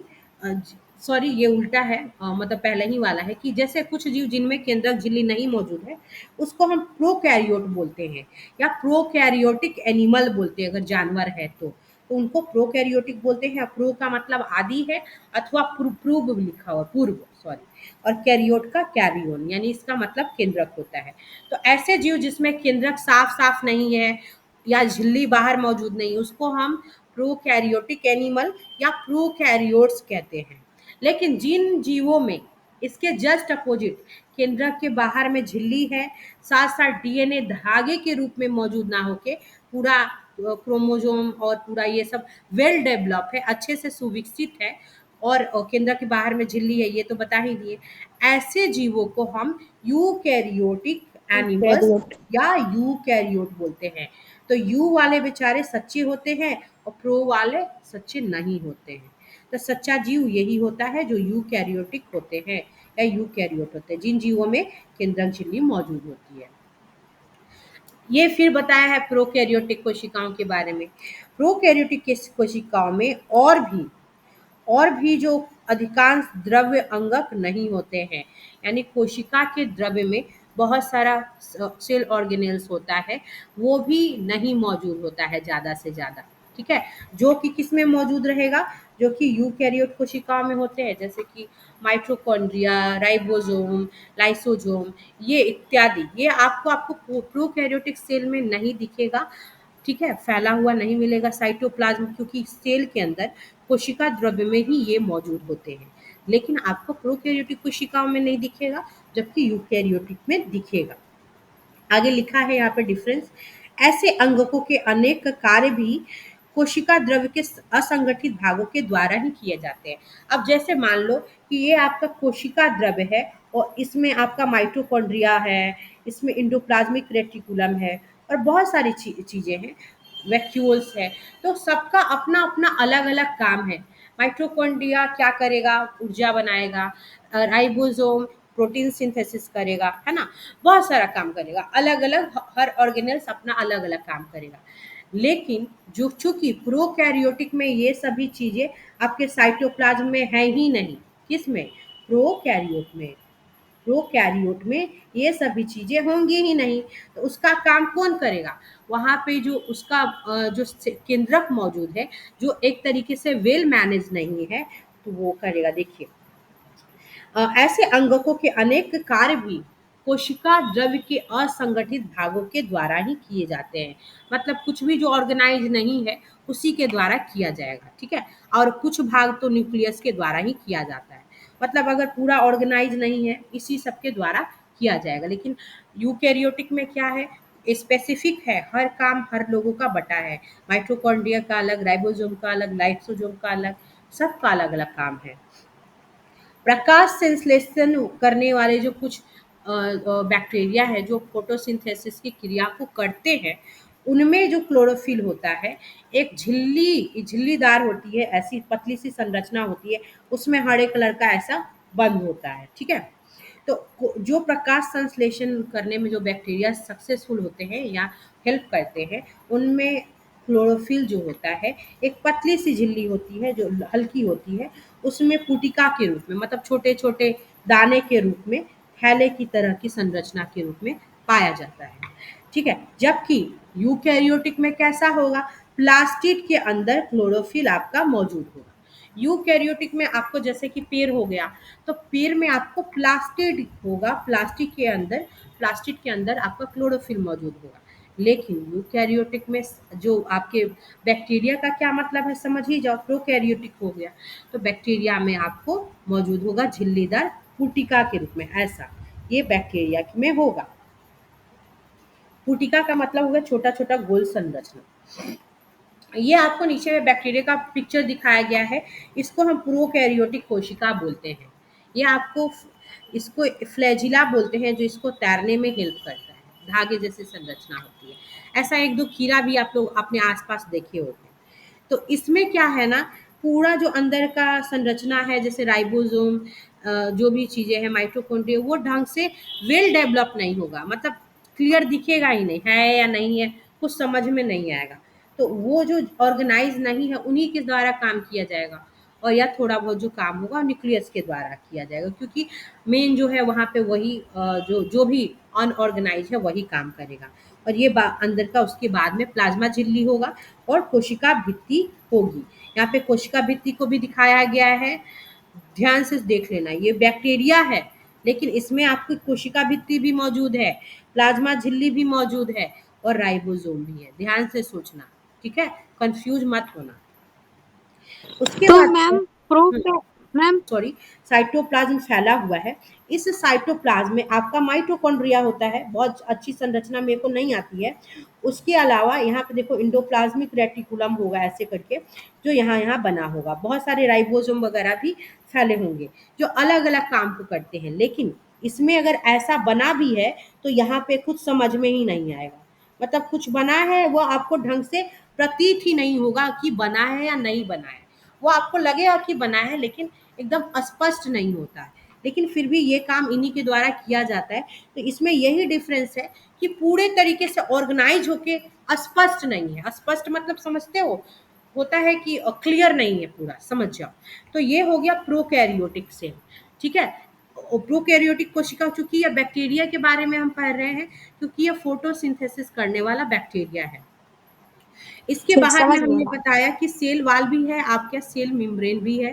सॉरी ये उल्टा है, मतलब पहले ही वाला है कि जैसे कुछ जीव जिनमें केंद्रक झिल्ली नहीं मौजूद है उसको हम प्रोकैरियोट बोलते हैं, या प्रोकैरियोटिक एनिमल बोलते हैं, अगर जानवर है तो उनको प्रोकैरियोटिक बोलते हैं। प्रो का मतलब आदि है, अथवा पूर्व लिखा हुआ, पूर्व, सॉरी, और कैरियोट का कैरियोन, यानी इसका मतलब केंद्रक होता है। तो ऐसे जीव जिसमें केंद्रक साफ साफ नहीं है या झिल्ली बाहर मौजूद नहीं, उसको हम प्रोकैरियोटिक एनिमल या प्रोकैरियोट्स कहते हैं। लेकिन जिन जीवों में इसके जस्ट अपोजिट केंद्रक के बाहर में झिल्ली है, साथ साथ डीएनए धागे के रूप में मौजूद ना होके पूरा क्रोमोजोम और पूरा ये सब वेल डेवलप है, अच्छे से सुविकसित है, और केंद्रक के बाहर में झिल्ली है, ये तो बता ही दिए। ऐसे जीवों को हम यूकैरियोटिक एनिमल्स कैरियोट। या यूकैरियोट बोलते हैं। तो यू वाले बेचारे सच्चे होते हैं और प्रो वाले सच्चे नहीं होते हैं। तो सच्चा जीव यही होता है जो यूकैरियोटिक होते हैं या यूकैरियोट होते हैं, जिन जीवों में केंद्रक झिल्ली मौजूद होती है। ये फिर बताया है प्रोकैरियोटिक कोशिकाओं के बारे में। प्रोकैरियोटिक कोशिकाओं में और भी जो अधिकांश द्रव्य अंगक नहीं होते हैं, यानी कोशिका के द्रव्य में बहुत सारा सेल ऑर्गेनेल्स होता है, वो भी नहीं मौजूद होता है ज़्यादा से ज़्यादा। ठीक है, जो कि किस में मौजूद रहेगा? जो कि यूकैरियोट कोशिकाओं में होते हैं, जैसे कि माइटोकॉन्ड्रिया, राइबोसोम, लाइसोसोम, ये इत्यादि। ये आपको प्रोकैरियोटिक सेल में नहीं दिखेगा। ठीक है, फैला हुआ नहीं मिलेगा साइटोप्लाज्म, क्योंकि सेल के अंदर कोशिका द्रव्य में ही ये मौजूद होते हैं। लेकिन आपको प्रोकैरियोटिक कोशिकाओं में नहीं दिखेगा, जबकि यूकैरियोटिक में दिखेगा। आगे लिखा है यहाँ पे डिफरेंस। ऐसे अंगकों के अनेक कार्य भी कोशिका द्रव्य के असंगठित भागों के द्वारा ही किए जाते हैं। अब जैसे मान लो कि ये आपका कोशिका द्रव्य है और इसमें आपका माइटोकॉन्ड्रिया है, इसमें इंडोप्लाज्मिक रेटिकुलम है और बहुत सारी चीजें हैं। वैक्यूल्स है। तो सबका अपना अपना अलग अलग काम है। माइटोकॉन्ड्रिया क्या करेगा, ऊर्जा बनाएगा। राइबोसोम प्रोटीन सिंथेसिस करेगा, है ना, बहुत सारा काम करेगा। अलग अलग हर ऑर्गेनल्स अपना अलग अलग काम करेगा। लेकिन जो चूंकि प्रोकैरियोटिक में ये सभी चीजें आपके साइटोप्लाज्म में है ही नहीं। किस में? प्रोकैरियोट में। प्रोकैरियोट में ये सभी चीजें होंगी ही नहीं। तो उसका काम कौन करेगा? वहां पे जो उसका जो केंद्रक मौजूद है, जो एक तरीके से वेल मैनेज नहीं है, तो वो करेगा। देखिए, ऐसे अंगकों के अनेक कार्य भी कोशिका द्रव्य के असंगठित भागों के द्वारा ही किए जाते हैं। मतलब कुछ भी जो ऑर्गेनाइज नहीं है उसी के द्वारा किया जाएगा, ठीक है। और कुछ भाग तो न्यूक्लियस के द्वारा ही किया जाता है। मतलब अगर पूरा ऑर्गेनाइज नहीं है, इसी सब के द्वारा किया जाएगा। लेकिन यूकैरियोटिक में क्या है, स्पेसिफिक है, हर काम हर लोगों का बटा है। माइटोकॉन्ड्रिया का अलग, राइबोसोम का अलग, लाइसोसोम का अलग, सबका अलग अलग काम है। प्रकाश संश्लेषण करने वाले जो कुछ बैक्टीरिया है जो फोटोसिंथेसिस की क्रिया को करते हैं, उनमें जो क्लोरोफिल होता है, एक झिल्लीदार होती है, ऐसी पतली सी संरचना होती है, उसमें हरे कलर का ऐसा बंद होता है, ठीक है। तो जो प्रकाश संश्लेषण करने में जो बैक्टीरिया सक्सेसफुल होते हैं या हेल्प करते हैं, उनमें क्लोरोफिल जो होता है, एक पतली सी झिल्ली होती है जो हल्की होती है, उसमें पुटिका के रूप में, मतलब छोटे छोटे दाने के रूप में, थैले की तरह की संरचना के रूप में पाया जाता है, ठीक है। जबकि यूकैरियोटिक में कैसा होगा, प्लास्टिड के अंदर क्लोरोफिल आपका मौजूद होगा। यूकैरियोटिक में आपको जैसे कि पेड़ हो गया, तो पेड़ में आपको प्लास्टिड होगा, प्लास्टिड के अंदर आपका क्लोरोफिल मौजूद होगा। लेकिन यूकैरियोटिक में जो आपके बैक्टीरिया का क्या मतलब है, समझ ही जाओ। प्रोकैरियोटिक हो गया तो बैक्टीरिया में आपको मौजूद होगा झिल्लीदार पुटिका के रूप में, ऐसा ये बैक्टीरिया में होगा। पुटिका का मतलब होगा छोटा छोटा गोल संरचना। ये आपको नीचे में बैक्टीरिया का पिक्चर दिखाया गया है। इसको हम प्रोकैरियोटिक कोशिका बोलते हैं। ये आपको इसको फ्लैजिला बोलते हैं, जो इसको तैरने में हेल्प करता है, धागे जैसी संरचना होती है। ऐसा एक दो कीड़ा भी आप लोग अपने आसपास देखे होते हैं। तो इसमें क्या है ना, पूरा जो अंदर का संरचना है, जैसे राइबोसोम, जो भी चीज़ें हैं, माइटोकॉन्ड्रिया, वो ढंग से वेल डेवलप नहीं होगा। मतलब क्लियर दिखेगा ही नहीं, है या नहीं है, कुछ समझ में नहीं आएगा। तो वो जो ऑर्गेनाइज नहीं है, उन्हीं के द्वारा काम किया जाएगा। और या थोड़ा बहुत जो काम होगा न्यूक्लियस के द्वारा किया जाएगा, क्योंकि मेन जो है वहाँ पे वही जो जो भी अनऑर्गेनाइज है वही काम करेगा। और ये अंदर का उसके बाद में प्लाज्मा झिल्ली होगा और कोशिका भित्ति होगी। यहाँ पे कोशिका भित्ति को भी दिखाया गया है, ध्यान से देख लेना। ये बैक्टीरिया है, लेकिन इसमें आपकी कोशिका भित्ति भी मौजूद है, प्लाज्मा झिल्ली भी मौजूद है, और राइबोसोम भी है। ध्यान से सोचना, ठीक है, कंफ्यूज मत होना। उसके तो बाद मैम प्रो क्या मैम सॉरी, साइटोप्लाज्म फैला हुआ है। इस साइटोप्लाज्म में आपका माइटोकॉन्ड्रिया होता है, बहुत अच्छी संरचना मेरे को नहीं आती है। उसके अलावा यहाँ पे देखो इंडोप्लाज्मिक रेटिकुलम होगा ऐसे करके, जो यहाँ यहाँ बना होगा। बहुत सारे राइबोसोम वगैरह भी फैले होंगे जो अलग अलग काम को करते हैं। लेकिन इसमें अगर ऐसा बना भी है तो यहाँ पे कुछ समझ में ही नहीं आएगा। मतलब कुछ बना है, वो आपको ढंग से प्रतीत ही नहीं होगा कि बना है या नहीं बना है। वो आपको लगेगा कि बना है, लेकिन एकदम स्पष्ट नहीं होता है। लेकिन फिर भी ये काम इन्हीं के द्वारा किया जाता है। तो इसमें यही डिफरेंस है कि पूरे तरीके से ऑर्गेनाइज होके स्पष्ट नहीं है। स्पष्ट मतलब समझते हो, होता है कि क्लियर नहीं है पूरा, समझ जाओ। तो ये हो गया प्रोकैरियोटिक सेल, ठीक है। प्रोकैरियोटिक कोशिका, चूंकि ये बैक्टीरिया के बारे में हम पढ़ रहे हैं, क्योंकि ये फोटोसिंथेसिस करने वाला बैक्टीरिया है। इसके ठीक बाहर में समझ हमने गए। बताया कि सेल वाल भी है, आपका सेल मेम्ब्रेन भी है।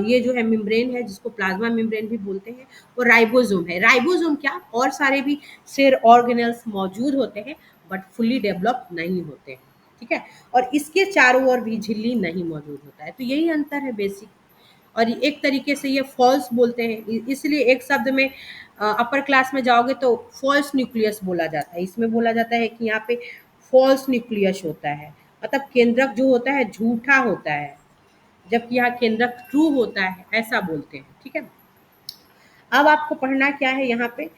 ये जो है मेम्ब्रेन है, जिसको प्लाज्मा मेम्ब्रेन भी बोलते हैं। और राइबोसोम है। राइबोसोम क्या, और सारे भी सेल ऑर्गेनल्स मौजूद होते हैं, बट फुल्ली डेवलप नहीं होते हैं, ठीक है। और इसके चारों ओर भी झिल्ली नहीं मौजूद होता है। तो यही अंतर है बेसिक। और एक तरीके से ये फॉल्स बोलते हैं, इसलिए एक शब्द में अपर क्लास में जाओगे तो फॉल्स न्यूक्लियस बोला जाता है। इसमें बोला जाता है कि यहाँ पे फॉल्स न्यूक्लियस होता है, मतलब केंद्रक जो होता है झूठा होता है, जबकि यहाँ केंद्रक ट्रू होता है, ऐसा बोलते हैं, ठीक है। अब आपको पढ़ना क्या है, यहाँ पे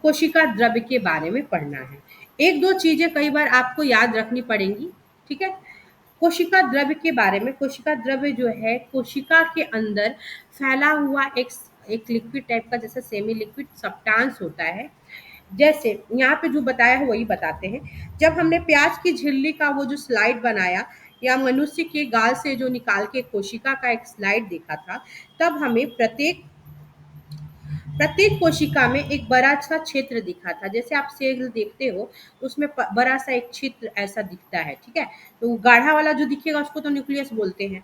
कोशिका द्रव्य के बारे में पढ़ना है। एक दो चीजें कई बार आपको याद रखनी पड़ेंगी। ठीक है। कोशिका द्रव्य के बारे में, कोशिका द्रव्य जो है कोशिका के अंदर फैला हुआ एक एक लिक्विड टाइप का, जैसे सेमी लिक्विड सब्सटेंस होता है। जैसे यहाँ पे जो बताया है वही बताते हैं। जब हमने प्याज की झिल्ली का वो जो स्लाइड बनाया, या मनुष्य के गाल से जो निकाल के कोशिका का एक स्लाइड देखा था, तब हमें प्रत्येक प्रत्येक कोशिका में एक बड़ा सा क्षेत्र दिखा था। जैसे आप सेल देखते हो, उसमें बड़ा सा एक क्षेत्र ऐसा दिखता है, ठीक है। तो वो गाढ़ा वाला जो दिखेगा उसको तो न्यूक्लियस बोलते हैं।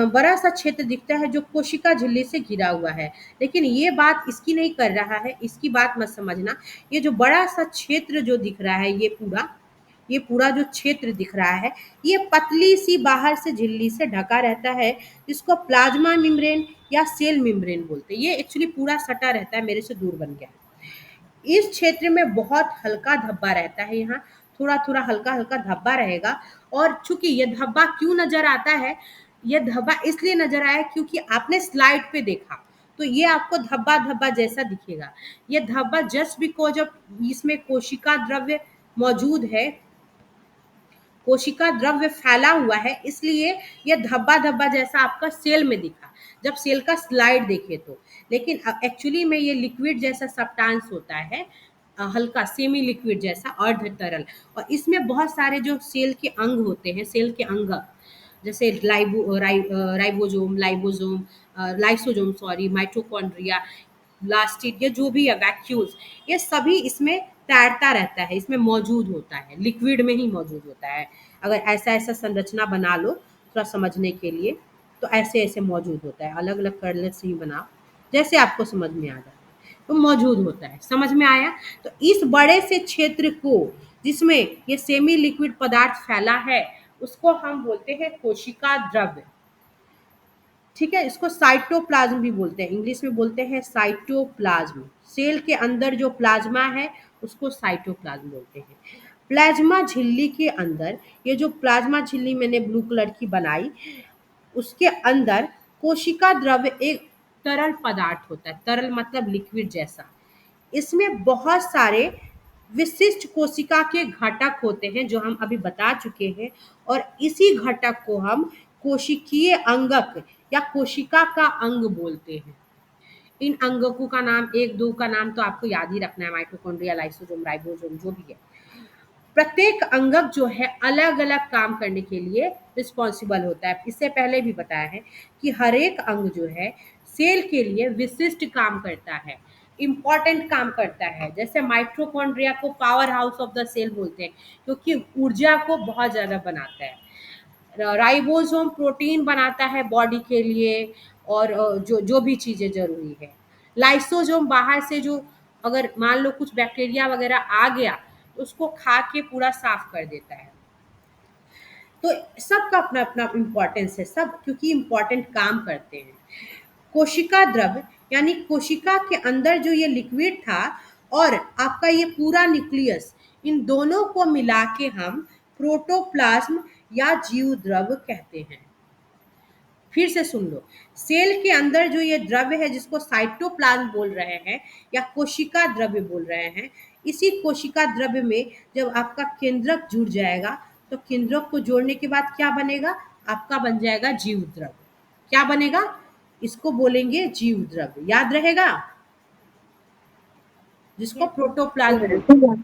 बड़ा सा क्षेत्र दिखता है जो कोशिका झिल्ली से घिरा हुआ है। लेकिन ये बात इसकी नहीं कर रहा है, इसकी बात मत समझना। ये जो बड़ा सा क्षेत्र जो दिख रहा है, ये पूरा जो क्षेत्र दिख रहा है, ये पतली सी बाहर से झिल्ली से ढका रहता है, जिसको प्लाज्मा मेम्ब्रेन या सेल मेम्ब्रेन बोलते हैं। ये एक्चुअली पूरा सटा रहता है, मेरे से दूर बन गया। इस क्षेत्र में बहुत हल्का धब्बा रहता है, यहाँ थोड़ा थोड़ा हल्का हल्का धब्बा रहेगा। और चूंकि ये धब्बा क्यों नजर आता है, ये धब्बा इसलिए नजर आया क्योंकि आपने स्लाइड पे देखा, तो ये आपको धब्बा धब्बा जैसा दिखेगा। ये धब्बा जस्ट बिकॉज ऑफ इसमें कोशिका द्रव्य मौजूद है, कोशिका द्रव्य फैला हुआ है, इसलिए ये धब्बा धब्बा जैसा आपका सेल में दिखा, जब सेल का स्लाइड देखे तो। लेकिन एक्चुअली में ये लिक्विड जैसा सब्सटेंस होता है, हल्का सेमी लिक्विड जैसा अर्ध तरल। और इसमें बहुत सारे जो सेल के अंग होते हैं, सेल के अंग, जैसे राइबोसोम, लाइसोसोम सॉरी, माइटोकॉन्ड्रिया, ब्लास्टिड, ये जो भी है, वैक्यूल्स, ये सभी इसमें तैरता रहता है, इसमें मौजूद होता है, लिक्विड में ही मौजूद होता है। अगर ऐसा ऐसा संरचना बना लो थोड़ा समझने के लिए, तो ऐसे ऐसे मौजूद होता है, अलग अलग कर्नल से ही बनाओ, जैसे आपको समझ में आ जाए तो मौजूद होता है। समझ में आया? तो इस बड़े से क्षेत्र को, जिसमें ये सेमी लिक्विड पदार्थ फैला है, उसको हम बोलते हैं कोशिका द्रव्य। ठीक है, इसको साइटोप्लाज्म भी बोलते हैं, इंग्लिश में बोलते हैं साइटोप्लाज्म। सेल के अंदर जो प्लाज्मा है उसको साइटोप्लाज्म बोलते हैं। प्लाज्मा झिल्ली के अंदर, ये जो प्लाज्मा झिल्ली मैंने ब्लू कलर की बनाई, उसके अंदर कोशिका द्रव्य एक तरल पदार्थ होता है, तरल मतलब लिक्विड जैसा। इसमें बहुत सारे विशिष्ट कोशिका के घटक होते हैं जो हम अभी बता चुके हैं, और इसी घटक को हम कोशिकीय अंगक या कोशिका का अंग बोलते हैं। इन अंगकों का नाम, एक दो का नाम तो आपको याद ही रखना है, माइटोकॉन्ड्रिया, लाइसोसोम, राइबोसोम, जो भी है। प्रत्येक अंगक जो है अलग अलग काम करने के लिए रिस्पॉन्सिबल होता है। इससे पहले भी बताया है कि हर एक अंग जो है सेल के लिए विशिष्ट काम करता है, इम्पॉर्टेंट काम करता है। जैसे माइटोकॉन्ड्रिया को power house of the cell बोलते हैं, क्योंकि ऊर्जा को बहुत ज़्यादा बनाता है। राइबोसोम प्रोटीन बनाता है बॉडी के लिए, और जो जो भी चीज़ें ज़रूरी है। लाइसोसोम बाहर से जो, अगर मान लो कुछ बैक्टीरिया वगैरह आ गया, तो उसको खा के पूरा साफ कर देता है। तो सबका अपना अपना इम्पोर्टेंस है, सब क्योंकि इम्पोर्टेंट काम करते हैं। कोशिका द्रव्य यानी कोशिका के अंदर जो ये लिक्विड था और आपका ये पूरा न्यूक्लियस, इन दोनों को मिला के हम प्रोटोप्लाज्म या जीव द्रव्य कहते हैं। फिर से सुन लो, सेल के अंदर जो ये द्रव्य है जिसको साइटोप्लाज्म बोल रहे हैं या कोशिका द्रव्य बोल रहे हैं, इसी कोशिका द्रव्य में जब आपका केंद्रक जुड़ जाएगा, तो केंद्रक को जोड़ने के बाद क्या बनेगा? आपका बन जाएगा जीव द्रव्य। क्या बनेगा? इसको बोलेंगे जीव द्रव्य, याद रहेगा, जिसको प्रोटोप्लाज्म बोलते हैं।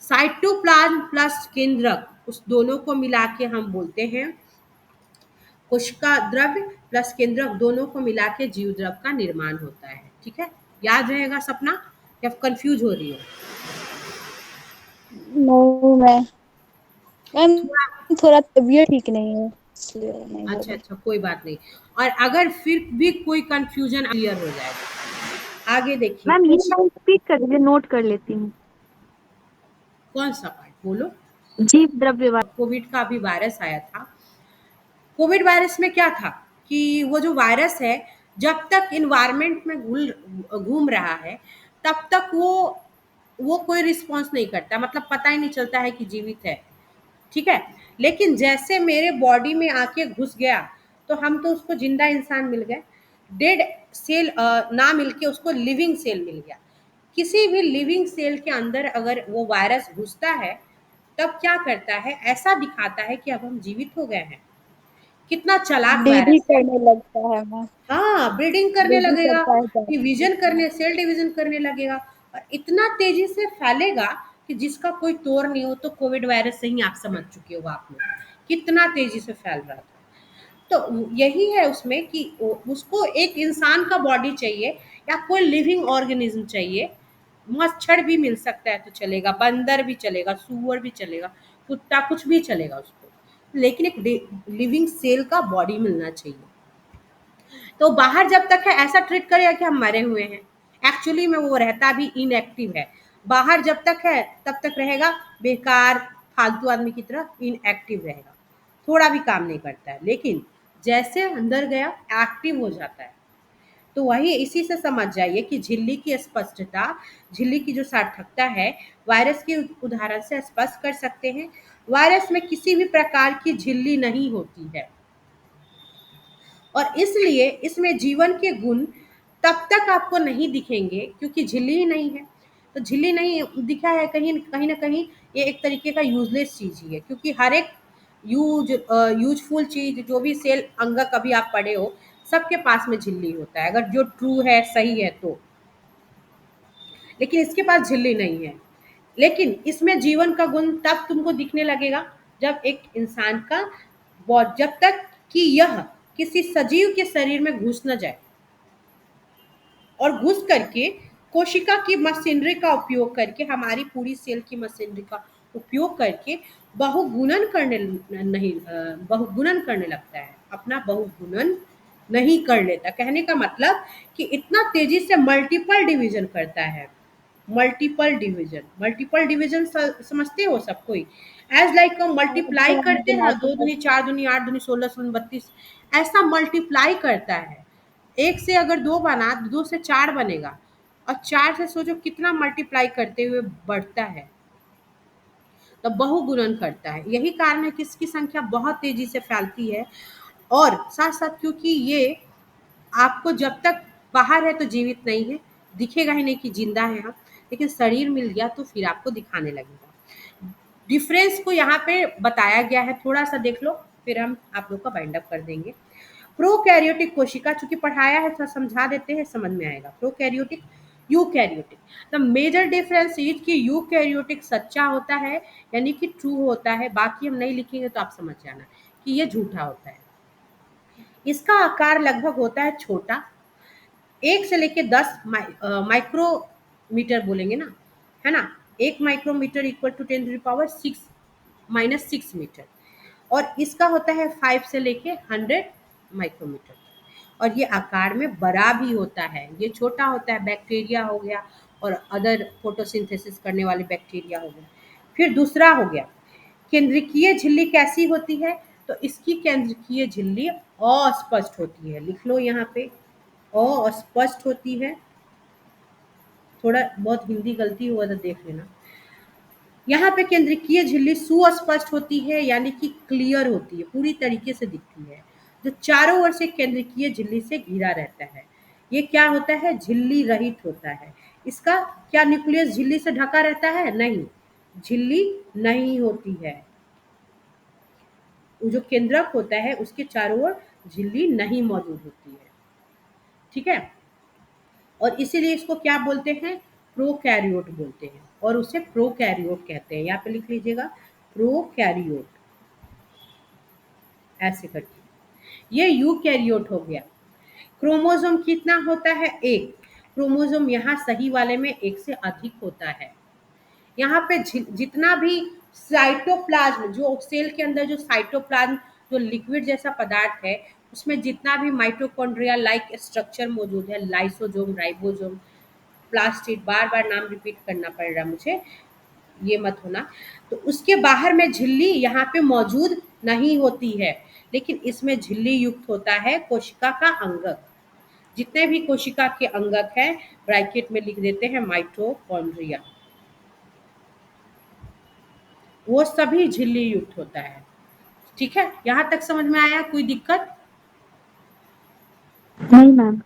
साइटोप्लाज्म प्लस केंद्रक, उस दोनों को मिला के हम बोलते हैं कोशिका द्रव्य प्लस केंद्रक, दोनों को मिला के जीव द्रव्य का निर्माण होता है। ठीक है, याद रहेगा सपना, या कंफ्यूज हो रही हो? नहीं मैम, थोड़ा, थोड़ा तबीयत ठीक नहीं है इसलिए नहीं बोल अच्छा रही। अच्छा, कोई बात नहीं। और अगर फिर भी कोई कंफ्यूजन, क्लियर हो जाएगा। आगे देखिए, मैम ये लाइन स्पीड कर दीजिए, नोट कर लेती हूँ। कौन सा पार्ट बोलो? जीव द्रव्य वाला। कोविड का अभी वायरस आया था। कोविड वायरस में क्या था कि वो जो वायरस है, जब तक इन्वायरमेंट में घूम रहा है, तब तक वो कोई रिस्पॉन्स नहीं करता, मतलब पता ही नहीं चलता है कि जीवित है। ठीक है, लेकिन जैसे मेरे बॉडी में आके घुस गया, तो हम तो उसको जिंदा इंसान मिल गए, डेड सेल ना मिलके उसको लिविंग सेल मिल गया। किसी भी लिविंग सेल के अंदर अगर वो वायरस घुसता है, तब क्या करता है, ऐसा दिखाता है कि अब हम जीवित हो गए हैं। कितना चालाक डेली वायरस है। करने लगता है मैं। हाँ, ब्रीडिंग करने डेली लगेगा, करता है डिवीजन जाके। करने, सेल डिवीजन करने लगेगा, और इतना तेजी से फैलेगा कि जिसका कोई तोड़ नहीं हो। तो कोविड वायरस से ही आप समझ चुके हो आप लोग, कितना तेजी से फैल रहा था। तो यही है उसमें कि उसको एक इंसान का बॉडी चाहिए या कोई लिविंग ऑर्गेनिज्म चाहिए। मच्छर भी मिल सकता है तो चलेगा, बंदर भी चलेगा, सुअर भी चलेगा, कुत्ता, कुछ भी चलेगा उसको, लेकिन एक लिविंग सेल का बॉडी मिलना चाहिए। तो बाहर जब तक है ऐसा ट्रीट करेगा कि हम मरे हुए हैं, एक्चुअली में वो रहता भी इनएक्टिव है। बाहर जब तक है तब तक रहेगा बेकार, फालतू आदमी की तरह इनएक्टिव रहेगा, थोड़ा भी काम नहीं करता है। लेकिन जैसे अंदर गया एक्टिव हो जाता है। तो वही इसी से समझ जाइए कि झिल्ली की स्पष्टता, झिल्ली की जो सार्थकता है, वायरस के उदाहरण से स्पष्ट कर सकते हैं। वायरस में किसी भी प्रकार की झिल्ली नहीं होती है और इसलिए इसमें जीवन के गुण तब तक आपको नहीं दिखेंगे क्योंकि झिल्ली ही नहीं है। तो झिल्ली नहीं दिखा है, कहीं कहीं ना कहीं ये एक तरीके का यूजलेस चीज ही है, क्योंकि हर एक यूजफुल चीज, जो भी सेल अंग कभी आप पढ़े हो, सबके पास में झिल्ली होता है, अगर जो ट्रू है, सही है तो। लेकिन इसके पास झिल्ली नहीं है। लेकिन इसमें जीवन का गुण तब तुमको दिखने लगेगा जब एक इंसान का जब तक कि यह किसी सजीव के शरीर में घुस न जाए और घुस करके कोशिका की मशीनरी का उपयोग करके, हमारी पूरी सेल की मशीनरी का उपयोग करके बहुगुणन करने नहीं बहुगुणन करने लगता है, अपना बहुगुणन नहीं कर लेता। कहने का मतलब कि इतना तेजी से मल्टीपल डिवीजन करता है। मल्टीपल डिवीजन समझते हो सब कोई, एज लाइक मल्टीप्लाई करते हैं ना, दो दुनी चार दुनी आठ दुनी 16 16 32, ऐसा मल्टीप्लाई करता है। एक से अगर दो बना, दो से चार बनेगा, और चार से सोचो कितना मल्टीप्लाई करते हुए बढ़ता है। तो बहुगुणन करता है, यही कारण है कि इसकी संख्या बहुत तेजी से फैलती है। और साथ साथ क्योंकि ये आपको जब तक बाहर है तो जीवित नहीं है, दिखेगा ही नहीं कि जिंदा है हम, लेकिन शरीर मिल गया तो फिर आपको दिखाने लगेगा। डिफरेंस को यहाँ पे बताया गया है, थोड़ा सा देख लो, फिर हम आप लोग का बाइंड अप कर देंगे। प्रोकैरियोटिक कोशिका, चूंकि पढ़ाया है थोड़ा समझा देते हैं, समझ में आएगा। Prokaryotic, eukaryotic. The major difference is कि यूकैरियोटिक सच्चा होता है, यानी कि ट्रू होता है। बाकी हम नहीं लिखेंगे तो आप समझ जाना कि ये झूठा होता है। इसका आकार लगभग होता है छोटा, 1 से लेके 10 माइक्रोमीटर बोलेंगे ना, है ना? 1 माइक्रोमीटर इक्वल टू 10⁻6 -6 मीटर। और इसका होता है 5 से लेके 100 माइक्रोमीटर। और ये आकार में बड़ा भी होता है, ये छोटा होता है, बैक्टीरिया हो गया और अदर फोटोसिंथेसिस करने वाले बैक्टीरिया हो गए। फिर दूसरा हो गया केंद्रकीय झिल्ली कैसी होती है, तो इसकी केंद्रकीय झिल्ली अस्पष्ट होती है, लिख लो यहाँ पे, अस्पष्ट होती है। थोड़ा बहुत हिंदी गलती हुआ तो देख लेना। यहाँ पे केंद्रकीय झिल्ली सुस्पष्ट होती है, यानी कि क्लियर होती है, पूरी तरीके से दिखती है, जो चारों ओर से केंद्रकीय झिल्ली से घिरा रहता है। ये क्या होता है, झिल्ली रहित होता है। इसका क्या न्यूक्लियस झिल्ली से ढका रहता है? नहीं, झिल्ली नहीं होती है। वो जो केंद्रक होता है उसके चारों ओर झिल्ली नहीं मौजूद होती है। ठीक है, और इसीलिए इसको क्या बोलते हैं, प्रोकैरियोट बोलते हैं, और उसे प्रोकैरियोट कहते हैं। यहाँ पे लिख लीजिएगा, प्रोकैरियोट, ऐसे करके। ये यूकैरियोट हो गया। क्रोमोसोम कितना होता है? एक। क्रोमोसोम यहाँ सही वाले में एक से अधिक होता है। यहाँ पे जितना भी साइटोप्लाज्म, जो सेल के अंदर जो साइटोप्लाज्म, जो लिक्विड जैसा पदार्थ है, उसमें जितना भी माइटोकॉन्ड्रिया लाइक स्ट्रक्चर मौजूद है, लाइसोजोम, राइबोसोम, प्लास्टिड, बार बार नाम रिपीट करना पड़ रहा मुझे, ये मत होना। तो उसके बाहर में झिल्ली यहाँ पे मौजूद नहीं होती है, लेकिन इसमें झिल्ली युक्त होता है कोशिका का अंगक। जितने भी कोशिका के अंगक हैं, ब्रैकेट में लिख देते हैं माइटोकॉन्ड्रिया, वो सभी झिल्ली युक्त होता है। ठीक है, यहाँ तक समझ में आया? कोई दिक्कत? नहीं मैम।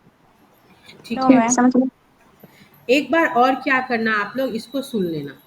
ठीक नो है, मैम, समझ गए। एक बार और क्या करना, आप लोग इसको सुन लेना।